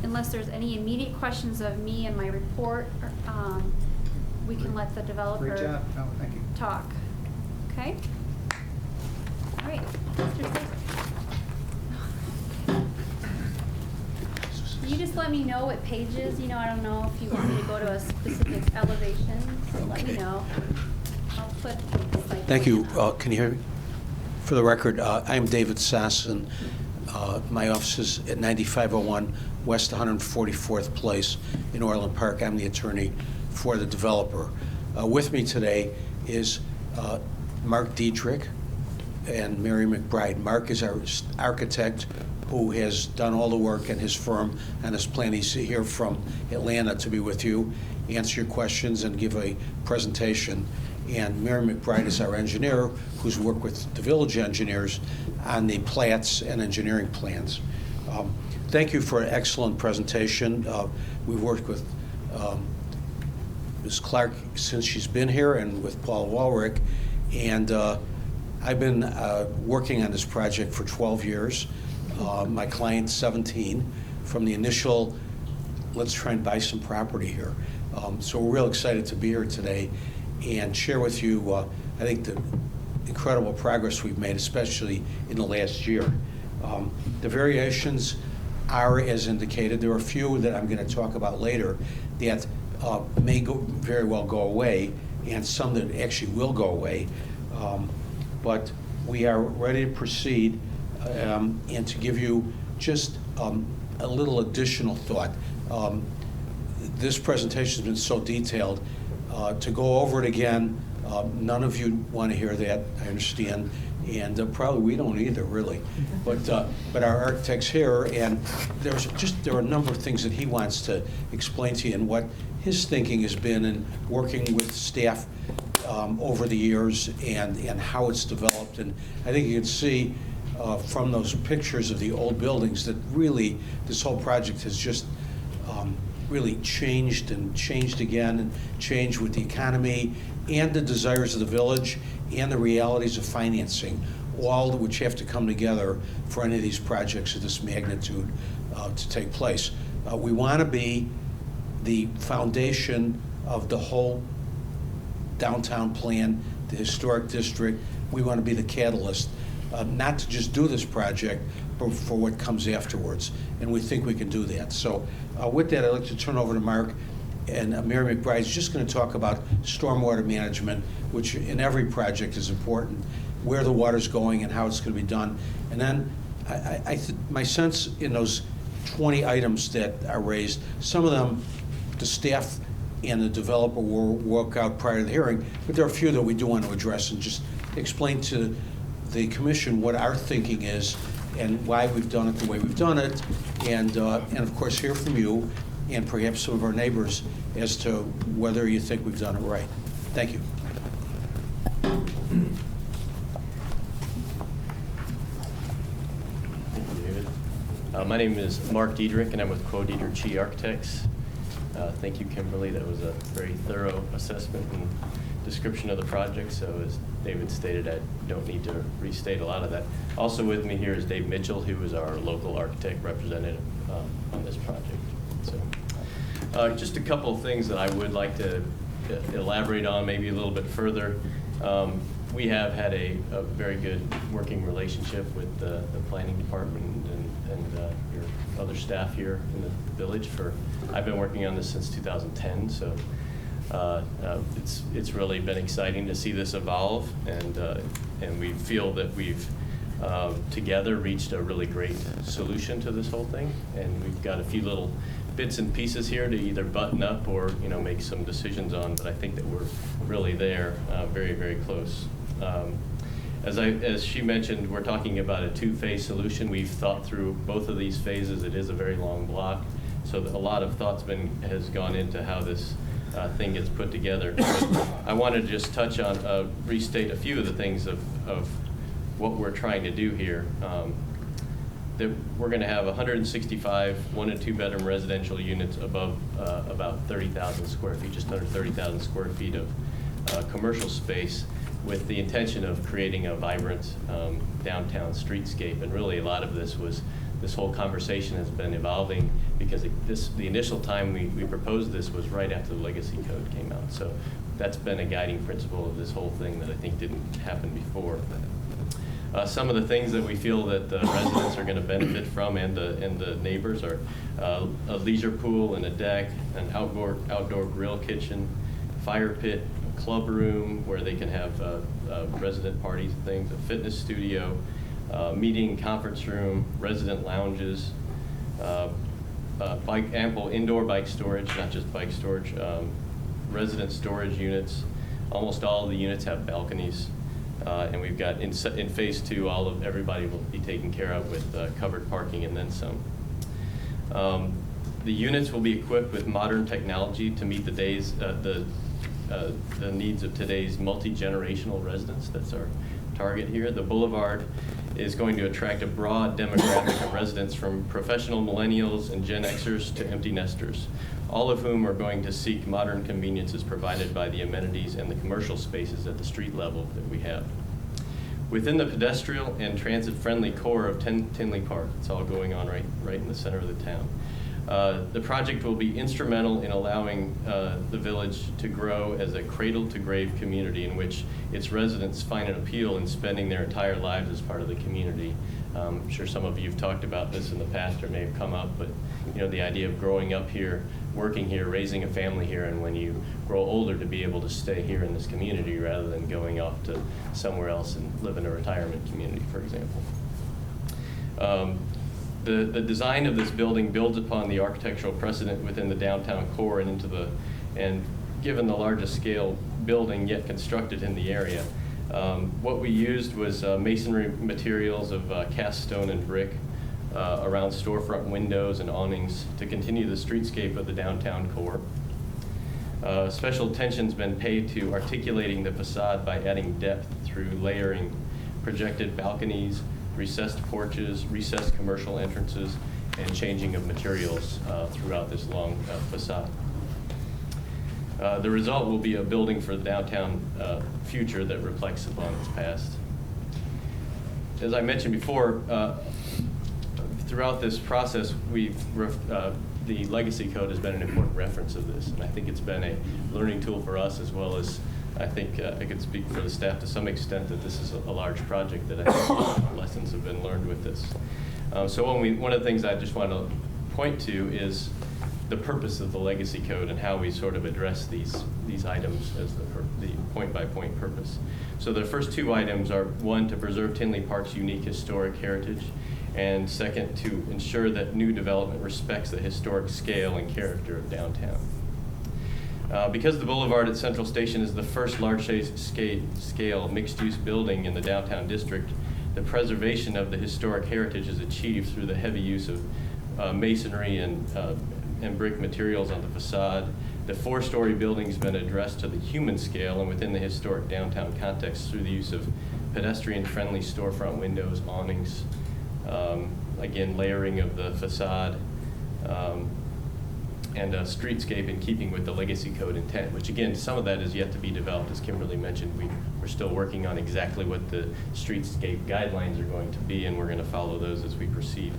unless there's any immediate questions of me and my report. We can let the developer Great job. Oh, thank you. talk. Okay? All right. Mr. Stacy. You just let me know what pages, I don't know if you want me to go to a specific elevation, so let me know. I'll put like. Thank you. Can you hear me? For the record, I am David Sasson. My office is at 9501 West 144th Place in Orland Park. I'm the attorney for the developer. With me today is Mark Diedrich, and Mary Mcbride. Mark is our architect who has done all the work in his firm on this plan. He's here from Atlanta to be with you, answer your questions, and give a presentation. And Mary Mcbride is our engineer who's worked with the village engineers on the plats and engineering plans. Thank you for an excellent presentation. We've worked with Ms. Clark since she's been here, and with Paul Walrick. And I've been working on this project for 12 years. My client, 17, from the initial, let's try and buy some property here. So we're real excited to be here today and share with you, I think, the incredible progress we've made, especially in the last year. The variations are as indicated. There are a few that I'm going to talk about later that may very well go away, and some that actually will go away. But we are ready to proceed and to give you just a little additional thought. This presentation has been so detailed. To go over it again, none of you want to hear that, I understand, and probably we don't either, really. But our architect's here, and there are a number of things that he wants to explain to you, and what his thinking has been in working with staff over the years, and how it's developed. And I think you can see from those pictures of the old buildings that really this whole project has just really changed and changed again, and changed with the economy and the desires of the village and the realities of financing, all of which have to come together for any of these projects of this magnitude to take place. We want to be the foundation of the whole downtown plan, the historic district. We want to be the catalyst, not to just do this project, but for what comes afterwards. And we think we can do that. So with that, I'd like to turn over to Mark. And Mary Mcbride is just going to talk about stormwater management, which in every project is important, where the water's going and how it's going to be done. And then my sense in those 20 items that are raised, some of them the staff and the developer will work out prior to the hearing, but there are a few that we do want to address and just explain to the commission what our thinking is and why we've done it the way we've done it, and of course hear from you and perhaps some of our neighbors as to whether you think we've done it right. Thank you. Thank you, David. My name is Mark Diedrich, and I'm with Quo Diedrich Chi Architects. Thank you, Kimberly. That was a very thorough assessment and description of the project. So as David stated, I don't need to restate a lot of that. Also with me here is Dave Mitchell, who is our local architect representative on this project. So just a couple of things that I would like to elaborate on maybe a little bit further. We have had a very good working relationship with the planning department and your other staff here in the village. I've been working on this since 2010, so it's really been exciting to see this evolve, and we feel that we've together reached a really great solution to this whole thing, and we've got a few little bits and pieces here to either button up or make some decisions on, but I think that we're really there, very, very close. As she mentioned, we're talking about a two-phase solution. We've thought through both of these phases. It is a very long block, so a lot of thought's has gone into how this thing gets put together. But I wanted to just touch on, restate a few of the things of what we're trying to do here. That we're going to have 165 one- and two-bedroom residential units above about 30,000 square feet, just under 30,000 square feet of commercial space, with the intention of creating a vibrant downtown streetscape. And really, a lot of this whole conversation has been evolving because the initial time we proposed this was right after the Legacy Code came out. So that's been a guiding principle of this whole thing that I think didn't happen before. Some of the things that we feel that the residents are going to benefit from and the neighbors are a leisure pool and a deck, an outdoor grill kitchen, fire pit, a club room where they can have resident parties and things, a fitness studio, meeting conference room, resident lounges, ample indoor bike storage, not just bike storage, resident storage units. Almost all of the units have balconies. And we've got in phase 2, everybody will be taken care of with covered parking and then some. The units will be equipped with modern technology to meet the needs of today's multi-generational residents. That's our target here. The Boulevard is going to attract a broad demographic of residents from professional millennials and Gen Xers to empty nesters, all of whom are going to seek modern conveniences provided by the amenities and the commercial spaces at the street level that we have. Within the pedestrian and transit-friendly core of Tinley Park, it's all going on right in the center of the town. The project will be instrumental in allowing the village to grow as a cradle-to-grave community in which its residents find an appeal in spending their entire lives as part of the community. I'm sure some of you have talked about this in the past or may have come up, but the idea of growing up here, working here, raising a family here, and when you grow older to be able to stay here in this community rather than going off to somewhere else and live in a retirement community, for example. The design of this building builds upon the architectural precedent within the downtown core and given the largest scale building yet constructed in the area. What we used was masonry materials of cast stone and brick around storefront windows and awnings to continue the streetscape of the downtown core. Special attention's been paid to articulating the facade by adding depth through layering projected balconies, recessed porches, recessed commercial entrances, and changing of materials throughout this long facade. The result will be a building for the downtown future that reflects upon its past. As I mentioned before, throughout this process, the legacy code has been an important reference of this, and I think it's been a learning tool for us, as well as I think I could speak for the staff to some extent that this is a large project that I think lessons have been learned with this. So one of the things I just want to point to is the purpose of the legacy code and how we sort of address these items as the point-by-point purpose. So the first two items are, one, to preserve Tinley Park's unique historic heritage, and second, to ensure that new development respects the historic scale and character of downtown. Because the Boulevard at Central Station is the first large-scale mixed-use building in the downtown district, the preservation of the historic heritage is achieved through the heavy use of masonry and brick materials on the facade. The four-story building's been addressed to the human scale and within the historic downtown context through the use of pedestrian-friendly storefront windows, awnings, again, layering of the facade, and a streetscape in keeping with the legacy code intent, which again, some of that is yet to be developed. As Kimberly mentioned, we're still working on exactly what the streetscape guidelines are going to be, and we're going to follow those as we proceed.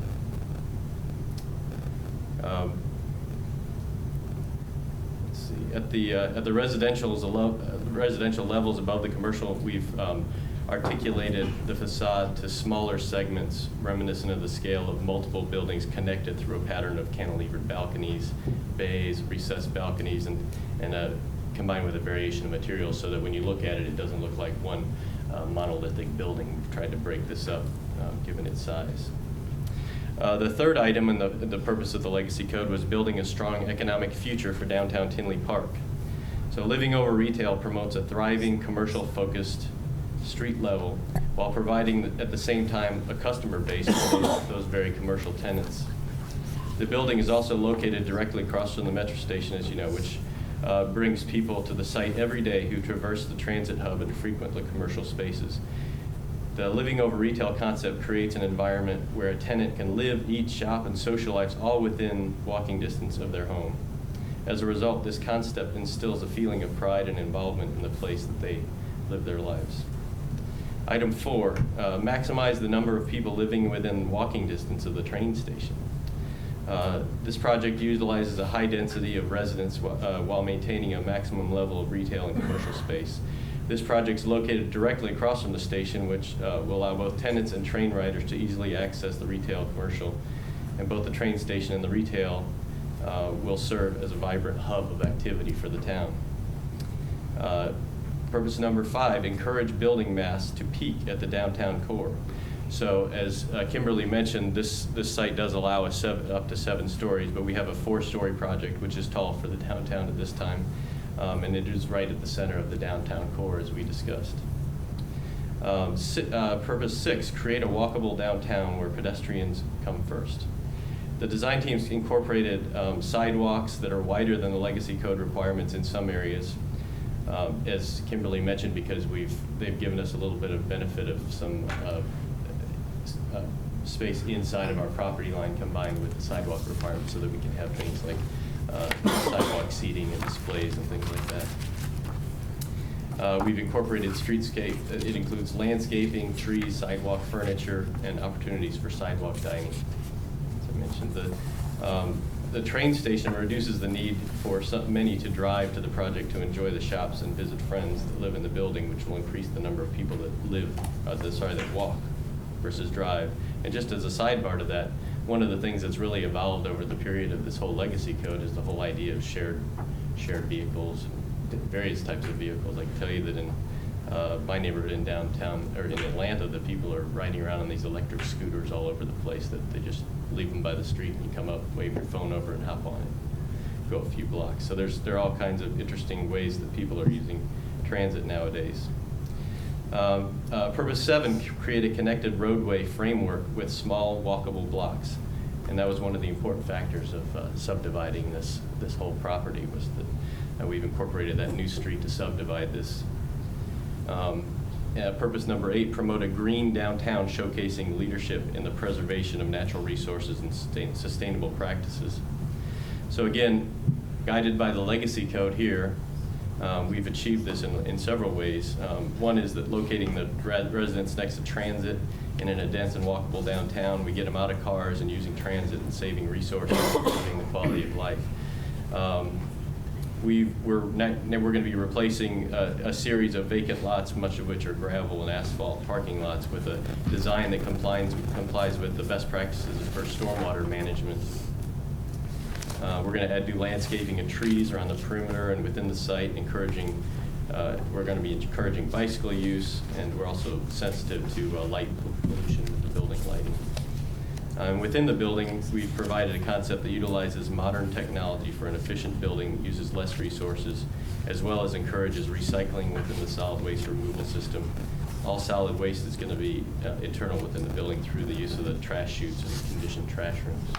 Let's see. At the residential levels above the commercial, we've articulated the facade to smaller segments reminiscent of the scale of multiple buildings connected through a pattern of cantilevered balconies, bays, recessed balconies, and combined with a variation of materials so that when you look at it, it doesn't look like one monolithic building. We've tried to break this up given its size. The third item in the purpose of the Legacy Code was building a strong economic future for downtown Tinley Park. So living over retail promotes a thriving, commercial-focused street level while providing at the same time a customer base for those very commercial tenants. The building is also located directly across from the metro station, as you know, which brings people to the site every day who traverse the transit hub and frequent the commercial spaces. The living over retail concept creates an environment where a tenant can live, eat, shop, and socialize all within walking distance of their home. As a result, this concept instills a feeling of pride and involvement in the place that they live their lives. Item 4, maximize the number of people living within walking distance of the train station. This project utilizes a high density of residents while maintaining a maximum level of retail and commercial space. This project is located directly across from the station, which will allow both tenants and train riders to easily access the retail commercial. And both the train station and the retail will serve as a vibrant hub of activity for the town. Purpose number 5, encourage building mass to peak at the downtown core. So as Kimberly mentioned, this site does allow us up to 7 stories, but we have a 4-story project, which is tall for the downtown at this time. And it is right at the center of the downtown core, as we discussed. Purpose 6, create a walkable downtown where pedestrians come first. The design teams incorporated sidewalks that are wider than the legacy code requirements in some areas, as Kimberly mentioned, because they've given us a little bit of benefit of some space inside of our property line combined with the sidewalk requirements, so that we can have things like sidewalk seating and displays and things like that. We've incorporated streetscape. It includes landscaping, trees, sidewalk furniture, and opportunities for sidewalk dining. As I mentioned, the train station reduces the need for many to drive to the project to enjoy the shops and visit friends that live in the building, which will increase the number of people that walk versus drive. And just as a sidebar to that, one of the things that's really evolved over the period of this whole legacy code is the whole idea of shared vehicles, and various types of vehicles. I can tell you that in my neighborhood in downtown, or in Atlanta, the people are riding around on these electric scooters all over the place, that they just leave them by the street and you come up, wave your phone over and hop on it, go a few blocks. So there are all kinds of interesting ways that people are using transit nowadays. Purpose 7, create a connected roadway framework with small walkable blocks. And that was one of the important factors of subdividing this whole property, was that we've incorporated that new street to subdivide this. Purpose number 8, promote a green downtown showcasing leadership in the preservation of natural resources and sustainable practices. So again, guided by the legacy code here, we've achieved this in several ways. One is that locating the residents next to transit and in a dense and walkable downtown, we get them out of cars and using transit and saving resources, improving the quality of life. We're going to be replacing a series of vacant lots, much of which are gravel and asphalt parking lots, with a design that complies with the best practices for stormwater management. We're going to add new landscaping and trees around the perimeter and within the site, we're going to be encouraging bicycle use, and we're also sensitive to light pollution with the building lighting. Within the building, we've provided a concept that utilizes modern technology for an efficient building that uses less resources, as well as encourages recycling within the solid waste removal system. All solid waste is going to be internal within the building through the use of the trash chutes and conditioned trash rooms.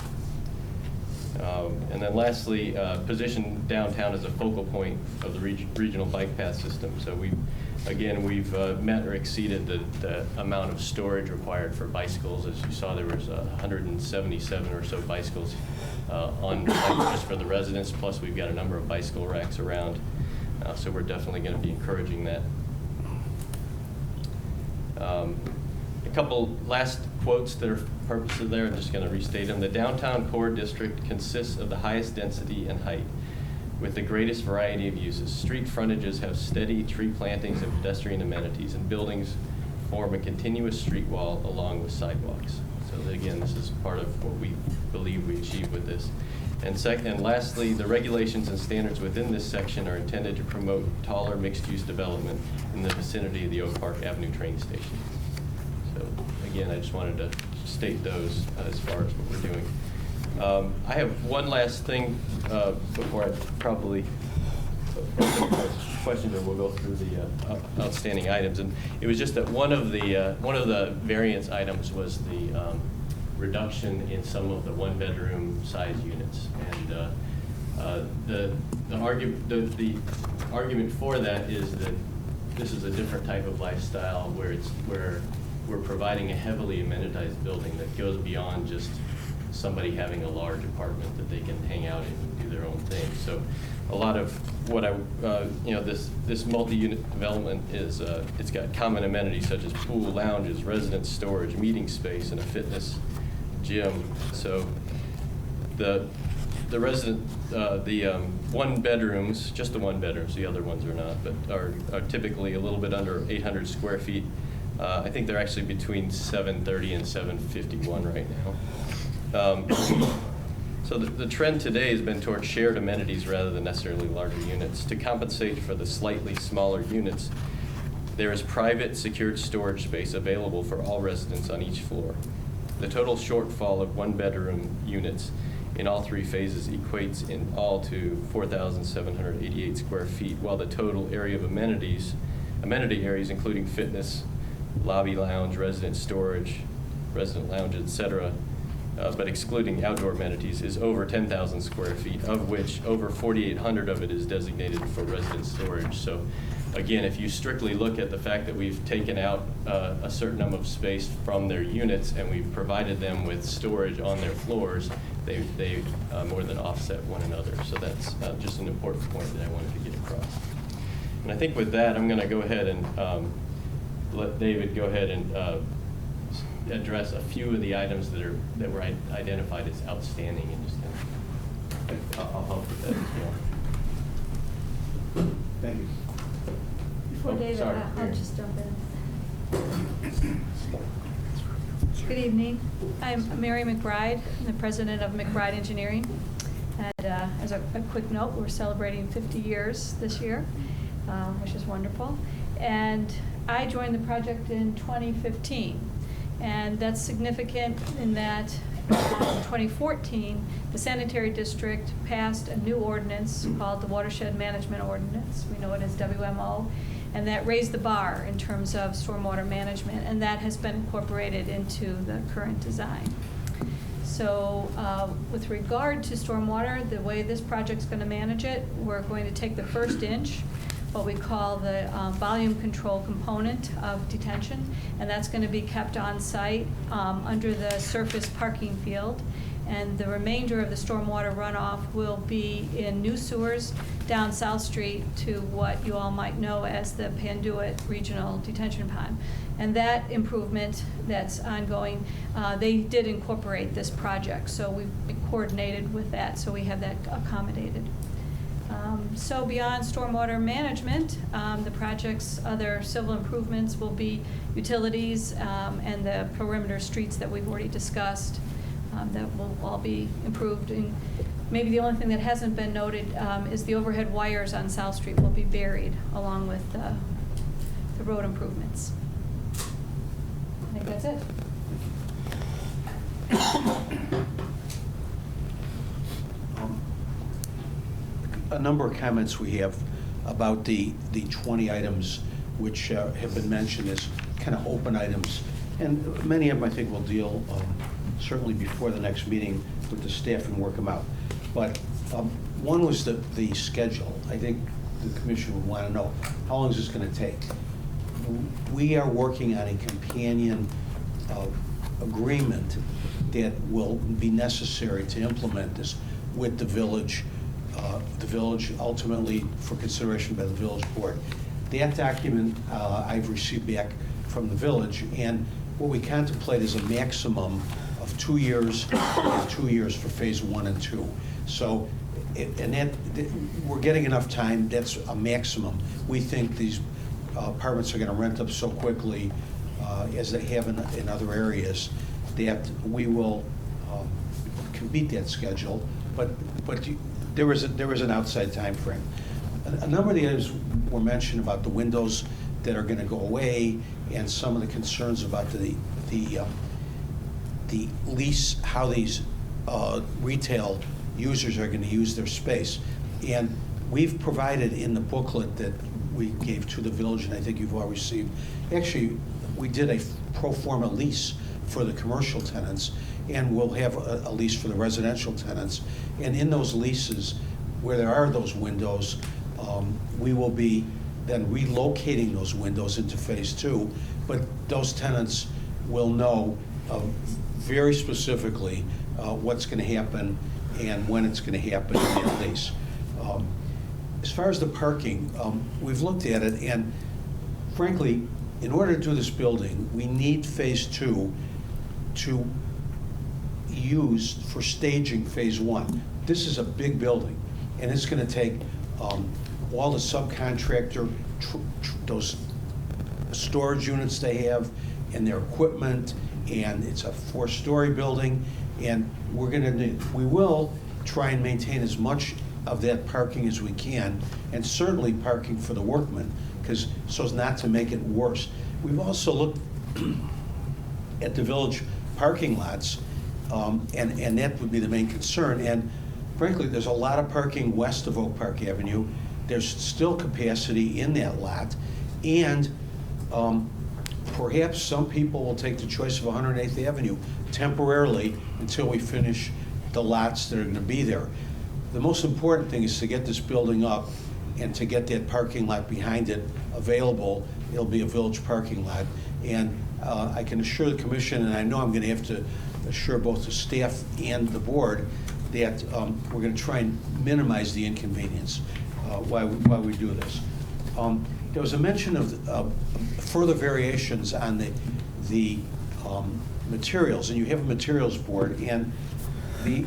And then lastly, position downtown as a focal point of the regional bike path system. So we've met or exceeded the amount of storage required for bicycles. As you saw, there was 177 or so bicycles on site just for the residents, plus we've got a number of bicycle racks around. So we're definitely going to be encouraging that. A couple last quotes that are purposes there. I'm just going to restate them. The downtown core district consists of the highest density and height, with the greatest variety of uses. Street frontages have steady tree plantings and pedestrian amenities, and buildings form a continuous street wall along with sidewalks. So that, again, this is part of what we believe we achieve with this. And lastly, the regulations and standards within this section are intended to promote taller mixed-use development in the vicinity of the Oak Park Avenue train station. So again, I just wanted to state those as far as what we're doing. I have one last thing before I probably questions, or we'll go through the outstanding items. And it was just that one of the variance items was the reduction in some of the one-bedroom size units. And the argument for that is that this is a different type of lifestyle where we're providing a heavily amenitized building that goes beyond just somebody having a large apartment that they can hang out in and do their own thing. So a lot of what this multi-unit development is, it's got common amenities such as pool, lounges, residence storage, meeting space, and a fitness gym. So the one bedrooms, just the one bedrooms, the other ones are not, but are typically a little bit under 800 square feet. I think they're actually between 730 and 751 right now. So the trend today has been towards shared amenities rather than necessarily larger units. To compensate for the slightly smaller units, there is private secured storage space available for all residents on each floor. The total shortfall of one-bedroom units in all three phases equates in all to 4,788 square feet, while the total area of amenity areas, including fitness, lobby lounge, resident storage, resident lounge, et cetera, but excluding outdoor amenities, is over 10,000 square feet, of which over 4,800 of it is designated for resident storage. So again, if you strictly look at the fact that we've taken out a certain number of space from their units and we've provided them with storage on their floors, they more than offset one another. So that's just an important point that I wanted to get across. And I think with that, I'm going to go ahead and let David go ahead and address a few of the items that were identified as outstanding, and just I'll help with that as well. Thank you. Before Oh, David, sorry. I'll just jump in. Good evening. I'm Mary Mcbride. I'm the president of Mcbride Engineering. And as a quick note, we're celebrating 50 years this year, which is wonderful. And I joined the project in 2015. And that's significant in that in 2014, the sanitary district passed a new ordinance called the Watershed Management Ordinance. We know it as WMO. And that raised the bar in terms of stormwater management, and that has been incorporated into the current design. So with regard to stormwater, the way this project's going to manage it, we're going to take the first inch, what we call the volume control component of detention, and that's going to be kept on site under the surface parking field. And the remainder of the stormwater runoff will be in new sewers down South Street to what you all might know as the Panduit Regional Detention Pond. And that improvement that's ongoing, they did incorporate this project, so we've coordinated with that, so we have that accommodated. So beyond stormwater management, the project's other civil improvements will be utilities and the perimeter streets that we've already discussed. That will all be improved. And maybe the only thing that hasn't been noted is the overhead wires on South Street will be buried along with the road improvements. I think that's it. A number of comments we have about the 20 items which have been mentioned as kind of open items. And many of them, I think, will deal certainly before the next meeting with the staff and work them out. But one was the schedule. I think the commission would want to know, how long is this going to take? We are working on a companion agreement that will be necessary to implement this with the village ultimately for consideration by the village board. That document I've received back from the village, and what we contemplate is a maximum of 2 years and 2 years for phase 1 and 2. So, we're getting enough time. That's a maximum. We think these apartments are going to rent up so quickly, as they have in other areas, that we will can beat that schedule. But there is an outside time frame. A number of the items were mentioned about the windows that are going to go away, and some of the concerns about the lease, how these retail users are going to use their space. And we've provided in the booklet that we gave to the village, and I think you've all received, actually, we did a pro forma lease for the commercial tenants, and we'll have a lease for the residential tenants. And in those leases, where there are those windows, we will be then relocating those windows into phase 2, but those tenants will know very specifically what's going to happen and when it's going to happen in that lease. As far as the parking, we've looked at it, and frankly, in order to do this building, we need phase 2 to use for staging phase 1. This is a big building, and it's going to take all the subcontractor, those storage units they have, and their equipment, and it's a 4-story building, and we will try and maintain as much of that parking as we can, and certainly parking for the workmen, so as not to make it worse. We've also looked at the village parking lots, and that would be the main concern. And frankly, there's a lot of parking west of Oak Park Avenue. There's still capacity in that lot, and perhaps some people will take the choice of 108th Avenue temporarily until we finish the lots that are going to be there. The most important thing is to get this building up and to get that parking lot behind it available. It'll be a village parking lot. And I can assure the commission, and I know I'm going to have to assure both the staff and the board, that we're going to try and minimize the inconvenience while we do this. There was a mention of further variations on the materials, and you have a materials board, and the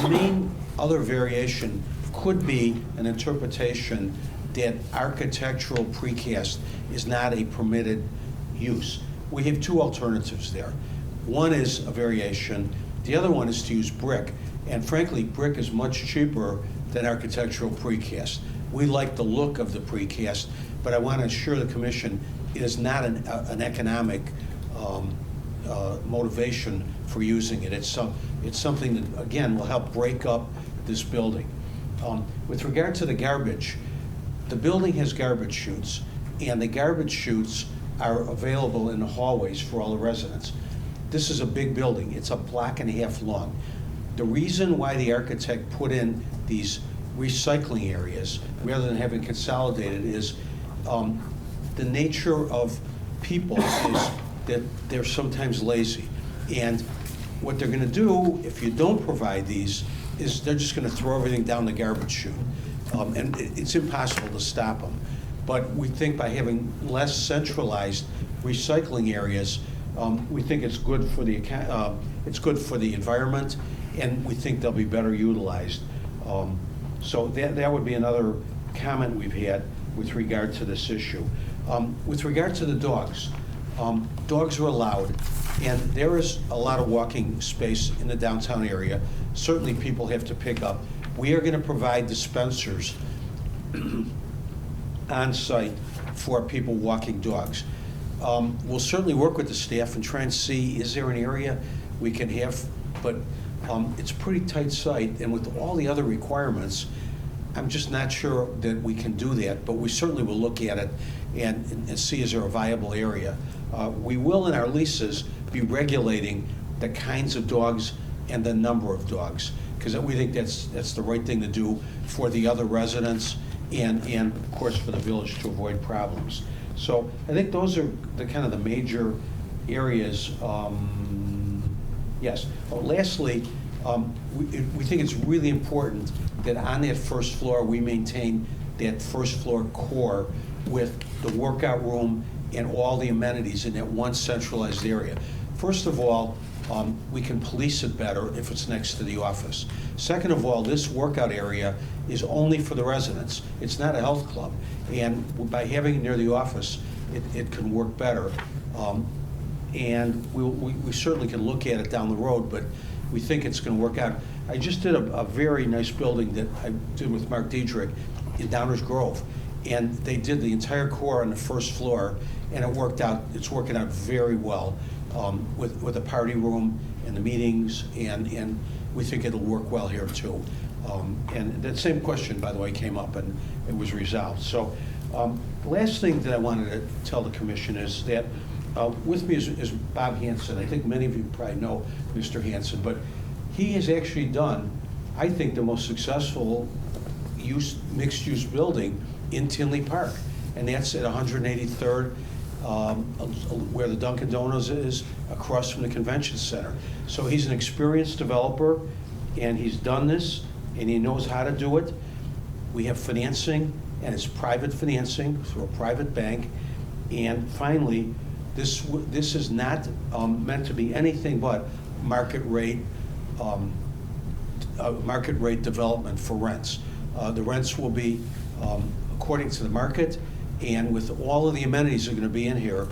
main other variation could be an interpretation that architectural precast is not a permitted use. We have two alternatives there. One is a variation, the other one is to use brick, and frankly, brick is much cheaper than architectural precast. We like the look of the precast, but I want to assure the commission it is not an economic motivation for using it. It's something that, again, will help break up this building. With regard to the garbage, the building has garbage chutes, and the garbage chutes are available in the hallways for all the residents. This is a big building. It's a block and a half long. The reason why the architect put in these recycling areas rather than having consolidated is the nature of people is that they're sometimes lazy. And what they're going to do if you don't provide these is they're just going to throw everything down the garbage chute. And it's impossible to stop them. But we think by having less centralized recycling areas, we think it's good for the environment, and we think they'll be better utilized. So that would be another comment we've had with regard to this issue. With regard to the dogs, dogs are allowed, and there is a lot of walking space in the downtown area. Certainly people have to pick up. We are going to provide dispensers on site for people walking dogs. We'll certainly work with the staff and try and see, is there an area we can have, but it's a pretty tight site, and with all the other requirements, I'm just not sure that we can do that, but we certainly will look at it and see is there a viable area. We will, in our leases, be regulating the kinds of dogs and the number of dogs, because we think that's the right thing to do for the other residents and of course for the village to avoid problems. So I think those are the kind of the major areas. Yes. Lastly, we think it's really important that on that first floor we maintain that first floor core with the workout room and all the amenities in that one centralized area. First of all, we can police it better if it's next to the office. Second of all, this workout area is only for the residents. It's not a health club. And by having it near the office, it can work better. And we certainly can look at it down the road, but we think it's going to work out. I just did a very nice building that I did with Mark Diedrich in Downers Grove. And they did the entire core on the first floor, and it worked out. It's working out very well with the party room and the meetings, and we think it'll work well here too. And that same question, by the way, came up and it was resolved. So last thing that I wanted to tell the commission is that with me is Bob Hansen. I think many of you probably know Mr. Hansen, but he has actually done, I think, the most successful mixed-use building in Tinley Park, and that's at 183rd, where the Dunkin' Donuts is, across from the convention center. So he's an experienced developer, and he's done this, and he knows how to do it. We have financing, and it's private financing through a private bank. And finally, this is not meant to be anything but market rate development for rents. The rents will be according to the market, and with all of the amenities that are going to be in here,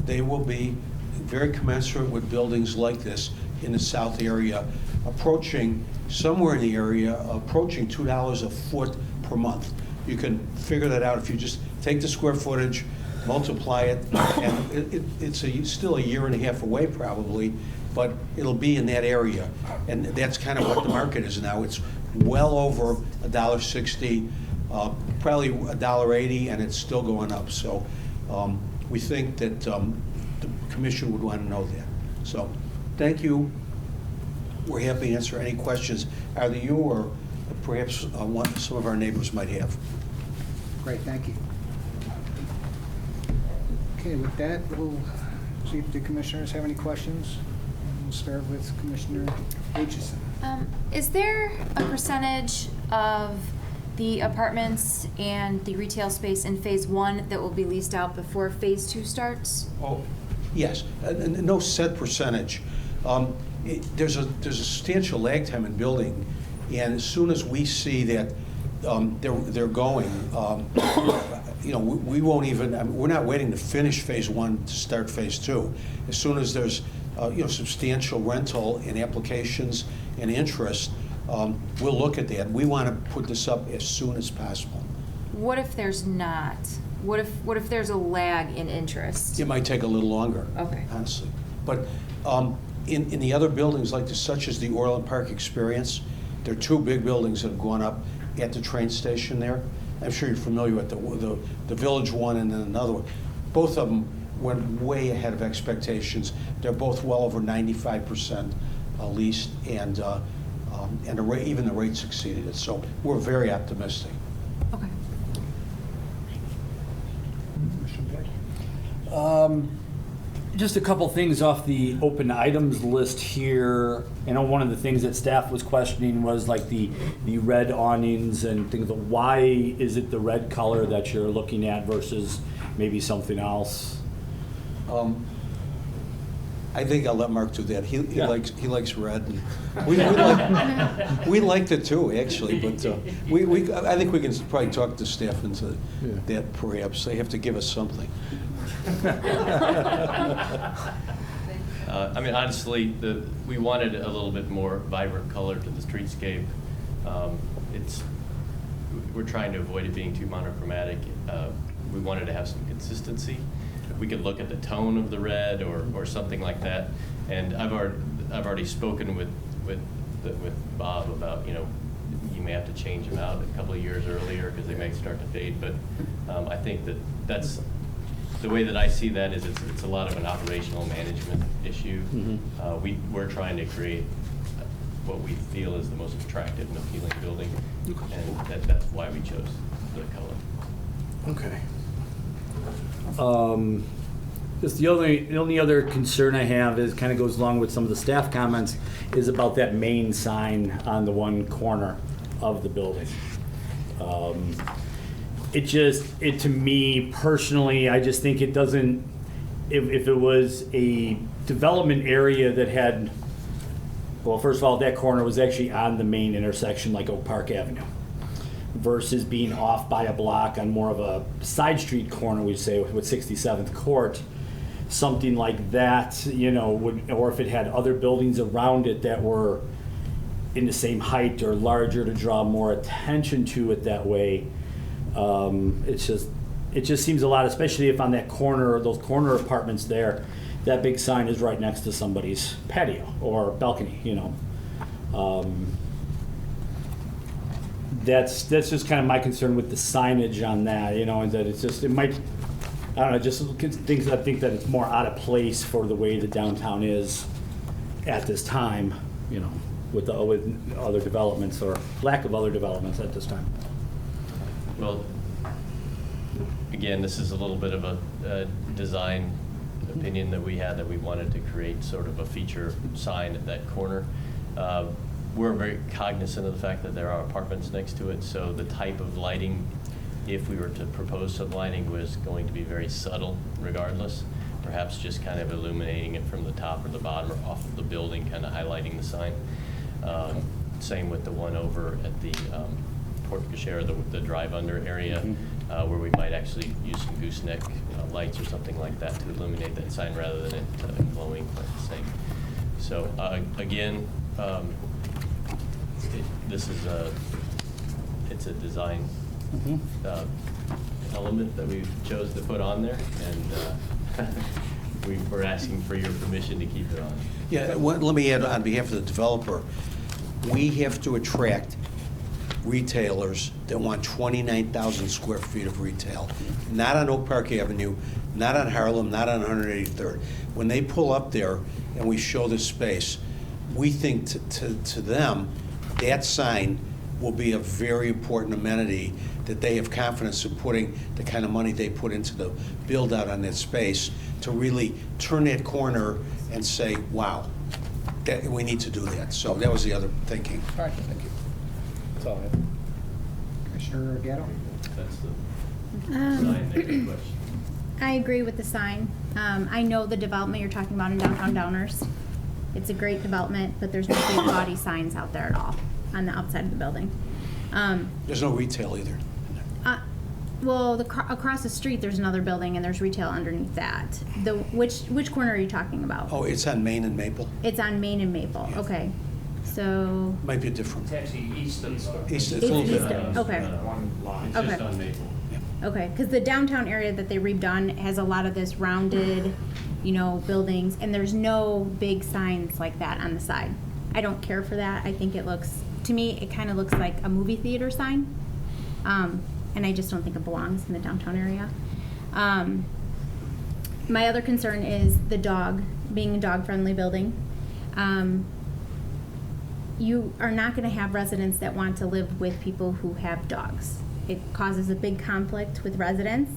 they will be very commensurate with buildings like this in the south area, approaching somewhere in the area, approaching $2 a foot per month. You can figure that out if you just take the square footage, multiply it, and it's still a year and a half away probably, but it'll be in that area. And that's kind of what the market is now. It's well over $1.60, probably $1.80, and it's still going up. So we think that the commission would want to know that. So, thank you. We're happy to answer any questions either you or perhaps some of our neighbors might have. Great, thank you. Okay, with that, we'll see if the commissioners have any questions. We'll start with Commissioner Aitchison. Is there a percentage of the apartments and the retail space in Phase 1 that will be leased out before Phase 2 starts? Oh, yes, no set percentage. There's a substantial lag time in building, and as soon as we see that they're going, we won't even, we're not waiting to finish Phase 1 to start Phase 2. As soon as there's substantial rental and applications and interest, we'll look at that. We want to put this up as soon as possible. What if there's not? What if there's a lag in interest? It might take a little longer, Okay. honestly. But in the other buildings, like such as the Orland Park Experience, there are two big buildings that have gone up at the train station there. I'm sure you're familiar with the Village one and then another one. Both of them went way ahead of expectations. They're both well over 95% leased, and even the rates exceeded it. So we're very optimistic. Okay. Just a couple things off the open items list here. I know one of the things that staff was questioning was like the red awnings and things. Why is it the red color that you're looking at versus maybe something else? I think I'll let Mark do that. He likes red. And we liked it too, actually. But I think we can probably talk the staff into that. Perhaps they have to give us something. Honestly, we wanted a little bit more vibrant color to the streetscape. We're trying to avoid it being too monochromatic. We wanted to have some consistency. We could look at the tone of the red or something like that. And I've already spoken with Bob about, you may have to change them out a couple of years earlier because they may start to fade. But I think that's the way that I see that is it's a lot of an operational management issue. Mm-hmm. We're trying to create what we feel is the most attractive and appealing building, and that's why we chose the color. Okay. Just the only other concern I have is kind of goes along with some of the staff comments is about that main sign on the one corner of the building. It to me personally, I just think it doesn't, if it was a development area that had, well, first of all, that corner was actually on the main intersection like Oak Park Avenue versus being off by a block on more of a side street corner, we'd say, with 67th Court, something like that, or if it had other buildings around it that were in the same height or larger to draw more attention to it that way. It just seems a lot, especially if on that corner, those corner apartments there, that big sign is right next to somebody's patio or balcony, That's just kind of my concern with the signage on that, and that it might, I don't know, just things I think that it's more out of place for the way the downtown is at this time, with other developments or lack of other developments at this time. Well, again, this is a little bit of a design opinion that we had, that we wanted to create sort of a feature sign at that corner. We're very cognizant of the fact that there are apartments next to it, so the type of lighting, if we were to propose some lighting, was going to be very subtle regardless. Perhaps just kind of illuminating it from the top or the bottom or off of the building, kind of highlighting the sign. Same with the one over at the Port Cochere, the drive-under area, where we might actually use some gooseneck lights or something like that to illuminate that sign rather than it glowing like the same. So again, it's a design element that we chose to put on there, and we're asking for your permission to keep it on. Yeah, let me add on behalf of the developer, we have to attract retailers that want 29,000 square feet of retail, not on Oak Park Avenue, not on Harlem, not on 183rd. When they pull up there and we show the space, we think to them, that sign will be a very important amenity that they have confidence in putting the kind of money they put into the build-out on that space to really turn that corner and say, wow, that, we need to do that. So that was the other thinking. All right, thank you. That's all I have. Commissioner Gatto? That's the sign there, the question. I agree with the sign. I know the development you're talking about in downtown Downers. It's a great development, but there's no big gaudy signs out there at all on the outside of the building. There's no retail either. Well, across the street, there's another building, and there's retail underneath that. Which corner are you talking about? Oh, it's on Main and Maple? It's on Main and Maple. Yeah. Okay, so Might be different. It's actually Easton. Easton. It's It's a little bit. Easton. Okay. One line. It's just Okay. on Maple. okay, because the downtown area that they redone has a lot of this rounded, buildings, and there's no big signs like that on the side. I don't care for that. I think it looks, to me, it kind of looks like a movie theater sign. And I just don't think it belongs in the downtown area. My other concern is the dog, being a dog-friendly building. You are not going to have residents that want to live with people who have dogs. It causes a big conflict with residents.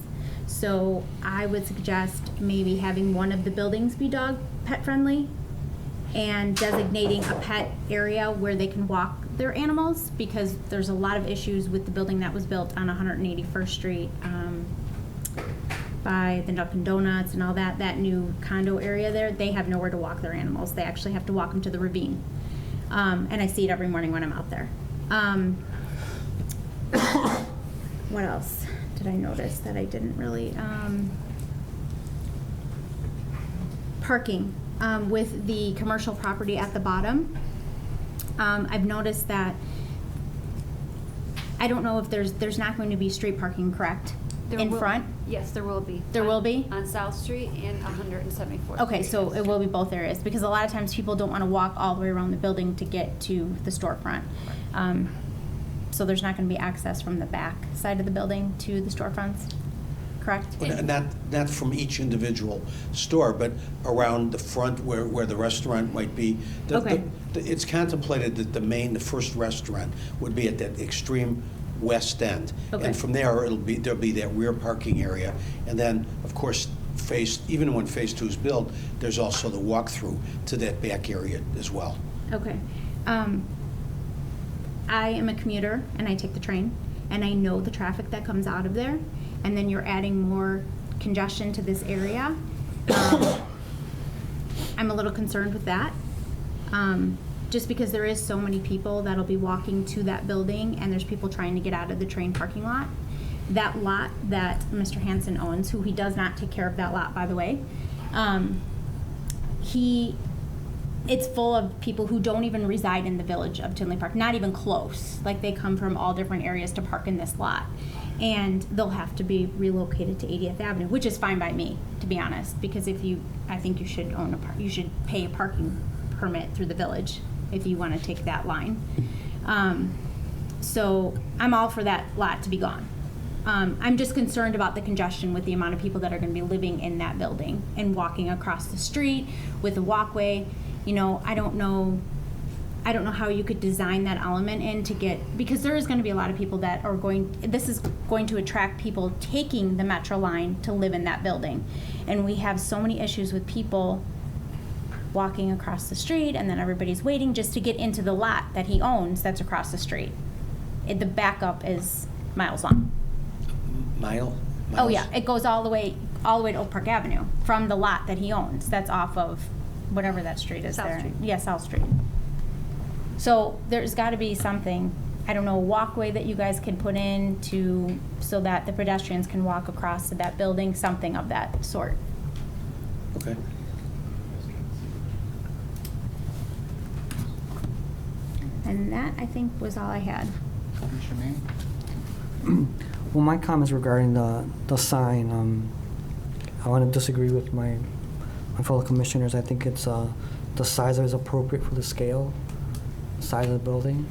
So I would suggest maybe having one of the buildings be pet-friendly and designating a pet area where they can walk their animals, because there's a lot of issues with the building that was built on 181st Street by the Dunkin' Donuts and all that new condo area there. They have nowhere to walk their animals. They actually have to walk them to the ravine. And I see it every morning when I'm out there. What else did I notice that I didn't really? Parking. With the commercial property at the bottom, I've noticed that, I don't know if there's not going to be street parking, correct? In front? Yes, there will be. There will be? On South Street and 174th. Okay, Street, so yes. it will be both areas, because a lot of times people don't want to walk all the way around the building to get to the storefront. So there's not going to be access from the back side of the building to the storefronts, correct? Well, not from each individual store, but around the front where the restaurant might be. Okay. It's contemplated that the first restaurant would be at that extreme west end. Okay. And from there, there'll be that rear parking area. And then, of course, even when Phase 2 is built, there's also the walkthrough to that back area as well. Okay. I am a commuter, and I take the train, and I know the traffic that comes out of there, and then you're adding more congestion to this area. I'm a little concerned with that, just because there is so many people that'll be walking to that building, and there's people trying to get out of the train parking lot. That lot that Mr. Hansen owns, who he does not take care of that lot, by the way, it's full of people who don't even reside in the village of Tinley Park, not even close. Like, they come from all different areas to park in this lot. And they'll have to be relocated to 80th Avenue, which is fine by me, to be honest, because I think you should you should pay a parking permit through the village if you want to take that line. So I'm all for that lot to be gone. I'm just concerned about the congestion with the amount of people that are going to be living in that building and walking across the street with a walkway. I don't know how you could design that element in to get, because there is going to be a lot of people that are this is going to attract people taking the Metro line to live in that building. And we have so many issues with people walking across the street, and then everybody's waiting just to get into the lot that he owns that's across the street. The backup is miles long. Miles? Oh yeah, it goes all the way to Oak Park Avenue from the lot that he owns. That's off of whatever that street is South there. Street. Yeah, South Street. So there's got to be something, I don't know, a walkway that you guys can put in so that the pedestrians can walk across to that building, something of that sort. Okay. And that, I think, was all I had. Commissioner Manning? Well, my comments regarding the sign, I want to disagree with my fellow commissioners. I think it's the size is appropriate for the scale, size of the building.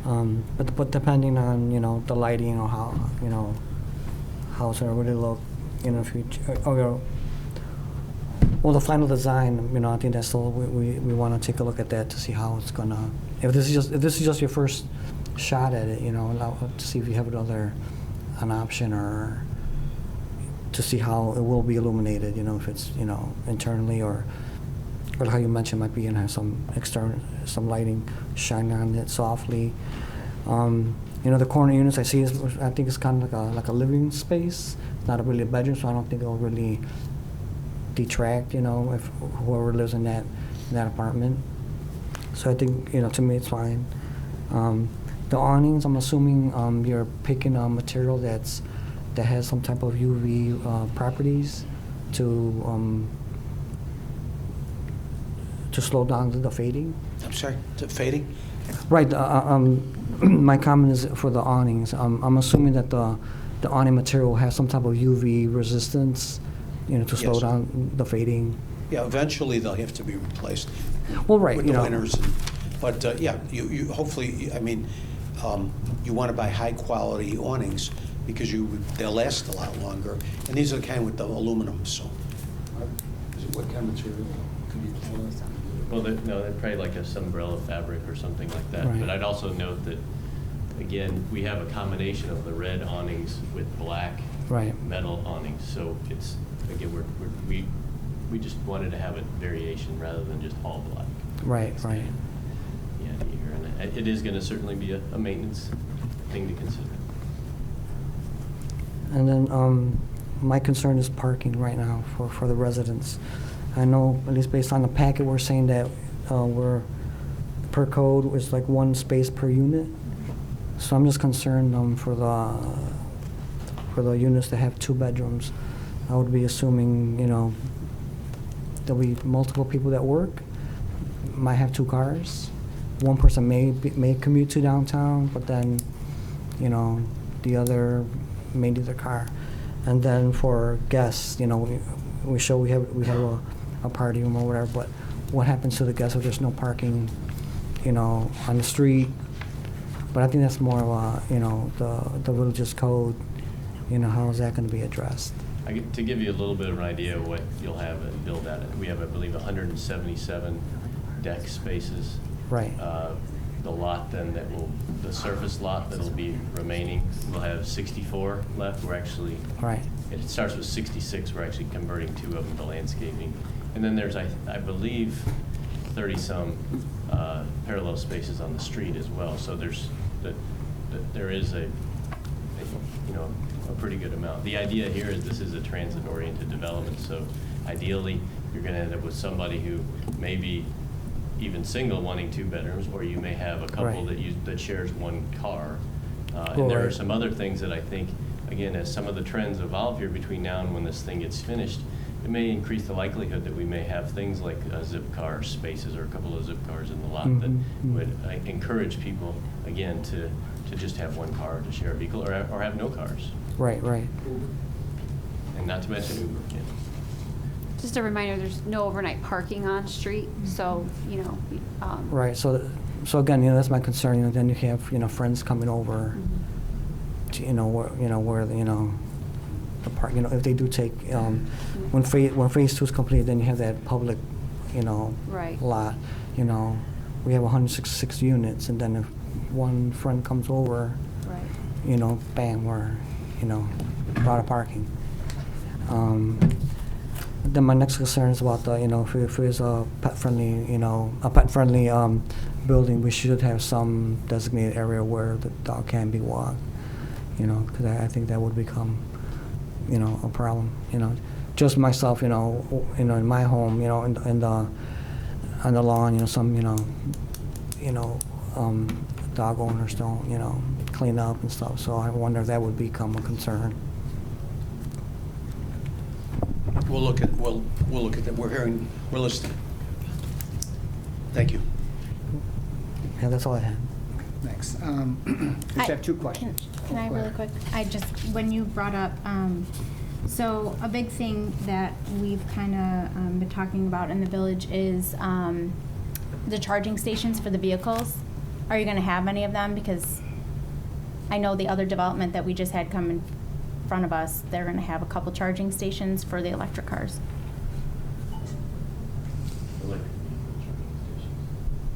But depending on, the lighting or how it's gonna really look in the future, well, the final design, I think that's still, we wanna take a look at that to see how it's gonna, if this is just your first shot at it, allow to see if you have an option or to see how it will be illuminated, if it's, internally or how you mentioned, might be some external, some lighting shining on it softly. The corner units I see I think it's kind of like a living space, not really a bedroom, so I don't think it'll really detract, if whoever lives in that apartment. So I think, to me it's fine. The awnings, I'm assuming you're picking a material that has some type of UV properties to slow down the fading. I'm sorry, the fading? Right. My comment is for the awnings. I'm assuming that the awning material has some type of UV resistance, to slow Yes. down the fading. Yeah, eventually they'll have to be replaced. Well, right, With the winters. But, yeah, you hopefully, you want to buy high-quality awnings because they'll last a lot longer. And these are the kind with the aluminum, so. What kind of material can you tell us? Well, they're probably like a umbrella fabric or something like that. Right. But I'd also note that, again, we have a combination of the red awnings with black Right. metal awnings. So it's, again, we just wanted to have a variation rather than just all black. Right. Yeah, and it is going to certainly be a maintenance thing to consider. And then my concern is parking right now for the residents. I know, at least based on the packet, we're saying that we're, per code, is like 1 space per unit. So I'm just concerned for the units that have 2 bedrooms. I would be assuming, there'll be multiple people that work, might have 2 cars. One person may commute to downtown, but then, the other may need their car. And then for guests, we have a party room or whatever, but what happens to the guests if there's no parking, on the street? But I think that's more of the village's code, how is that going to be addressed? To give you a little bit of an idea of what you'll have built at it, we have, I believe, 177 deck spaces. Right. The lot then the surface lot that'll be remaining, we'll have 64 left. We're actually, Right. it starts with 66. We're actually converting 2 of them to landscaping. And then there's, I believe, 30-some parallel spaces on the street as well. So there is a pretty good amount. The idea here is this is a transit-oriented development, so ideally you're going to end up with somebody who may be even single wanting 2 bedrooms, or you may have a couple Right. that shares 1 car. And there are Right. some other things that I think, again, as some of the trends evolve here between now and when this thing gets finished, it may increase the likelihood that we may have things like zip car spaces or a couple of zip cars in the lot that would encourage people, again, to just have 1 car to share a vehicle or have no cars. Right. And not to mention Uber. Yeah. Just a reminder, there's no overnight parking on street, so, Right. So again, that's my concern. Then you have friends coming over. To, where the park. If they do take when phase 2 is complete, then you have that public, Right. lot. We have 166 units, and then if one friend comes over, right. Bam, we're out of parking. Then my next concern is about the, if it's a pet-friendly building, we should have some designated area where the dog can be walked, because I think that would become, a problem, Just myself, in my home, on the lawn, some, dog owners don't, clean up and stuff, so I wonder if that would become a concern. We'll look at that. We're listening. Thank you. Yeah, that's all I had. Thanks. Just have 2 questions. Can I really quick? When you brought up, so a big thing that we've kind of been talking about in the village is the charging stations for the vehicles. Are you gonna have any of them? Because I know the other development that we just had come in front of us, they're gonna have a couple charging stations for the electric cars.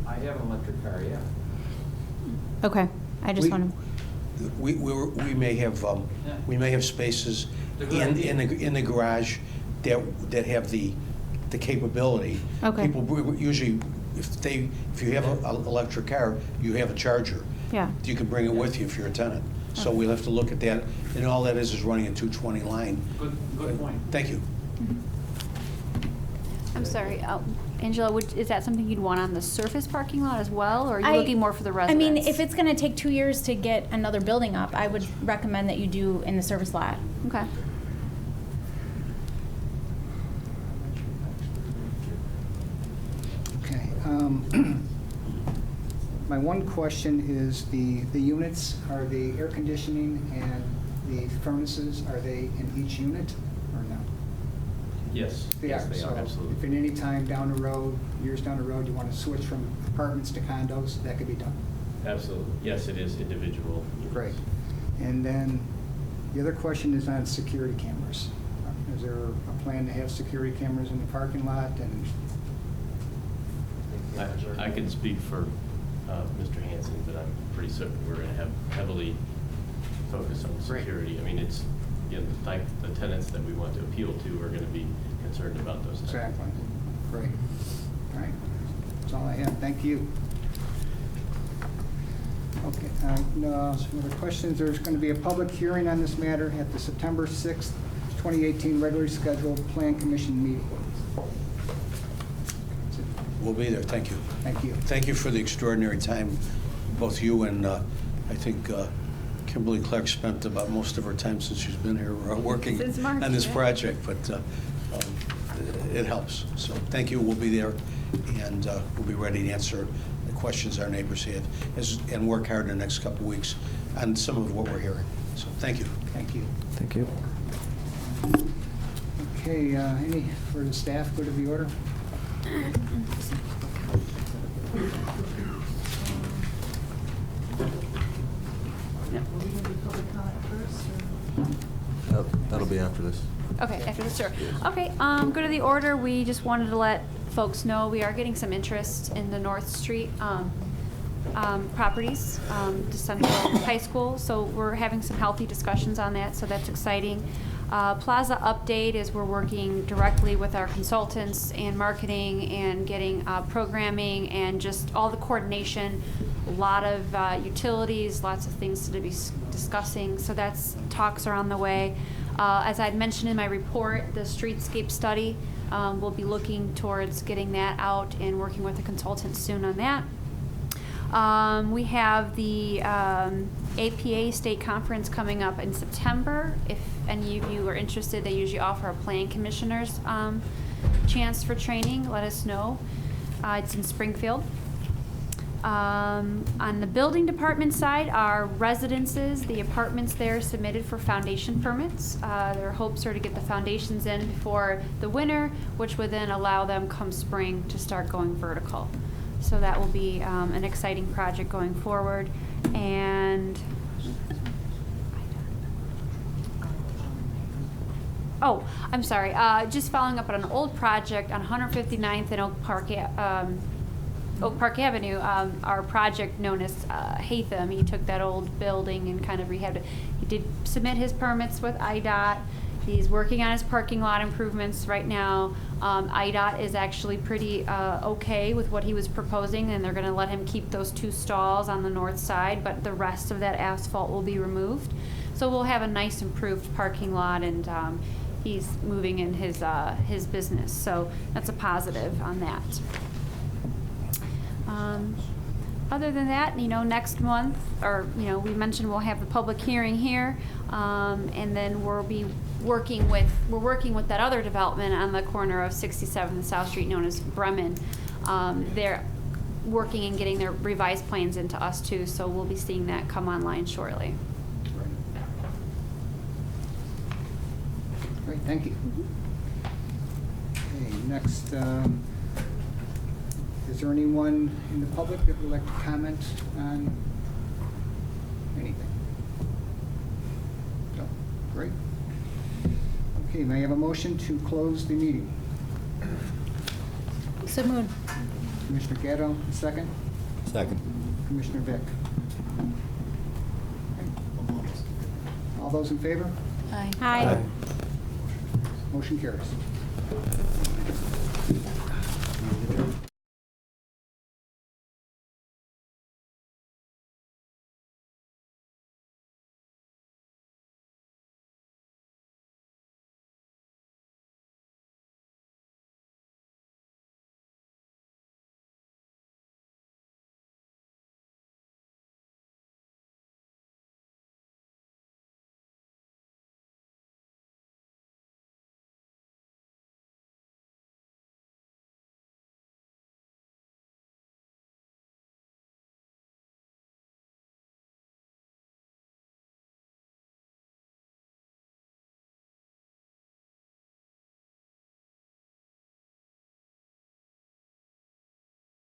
I have an electric car, yeah. Okay, I just wanna, We may have spaces in the garage that have the capability. Okay. People usually, if you have an electric car, you have a charger. yeah. You can bring it with you if you're a tenant. So we'll have to look at that, and all that is running a 220 line. Good point. Thank you. I'm sorry, Angela, is that something you'd want on the surface parking lot as well, or are you I- looking more for the I residents? mean, if it's gonna take 2 years to get another building up, I would recommend that you do in the service lot. Okay. Okay. My one question is the units, are the air conditioning and the furnaces, are they in each unit or no? Yes, They yes, are. they So are, absolutely. if at any time down the road, years down the road, you want to switch from apartments to condos, that could be done. Absolutely. Yes, it is individual. Great. And then the other question is on security cameras. Is there a plan to have security cameras in the parking lot and? I can speak for Mr. Hansen, but I'm pretty certain we're going to have heavily focus on security. I mean, it's, again, the tenants that we want to appeal to are going to be concerned about those things. Exactly. Great. All right. That's all I have. Thank you. Okay. Some other questions. There's going to be a public hearing on this matter at the September 6th, 2018 regularly scheduled Plan Commission meeting. That's it. We'll be there. Thank you. Thank you. Thank you for the extraordinary time, both you and I think Kimberly Clark spent about most of her time since she's been here working Since March, on this yeah. project, but it helps. So thank you. We'll be there, and we'll be ready to answer the questions our neighbors have and work hard in the next couple of weeks on some of what we're hearing. So thank you. Thank you. Thank you. Okay, any for the staff, go to the order? That'll be after this. Okay, after this, sure. Okay, go to the order. We just wanted to let folks know we are getting some interest in the North Street properties, to Central High School. So we're having some healthy discussions on that, so that's exciting. Plaza update is we're working directly with our consultants and marketing and getting programming and just all the coordination. A lot of utilities, lots of things to be discussing. So that's talks are on the way. As I'd mentioned in my report, the streetscape study, we'll be looking towards getting that out and working with a consultant soon on that. We have the APA State Conference coming up in September. If any of you are interested, they usually offer a plan commissioner's chance for training. Let us know. It's in Springfield. On the building department side, our residences, the apartments there submitted for foundation permits. Their hopes are to get the foundations in before the winter, which would then allow them come spring to start going vertical. So that will be an exciting project going forward. And oh, I'm sorry. Just following up on an old project on 159th and Oak Park Avenue, our project known as Hatham, he took that old building and kind of rehabbed it. He did submit his permits with IDOT. He's working on his parking lot improvements right now. IDOT is actually pretty okay with what he was proposing, and they're going to let him keep those 2 stalls on the north side, but the rest of that asphalt will be removed. So we'll have a nice improved parking lot, and he's moving in his business. So that's a positive on that. Other than that, next month, or, we mentioned we'll have the public hearing here, and then we're working with that other development on the corner of 67th and South Street known as Bremen. They're working and getting their revised plans into us too, so we'll be seeing that come online shortly. Great, thank you. Okay, next, Is there anyone in the public that would like to comment on anything? No? Great. Okay, may I have a motion to close the meeting? So moved. Commissioner Gatto, second. Second. Commissioner Vick. All those in favor? Aye. Aye. Motion carries.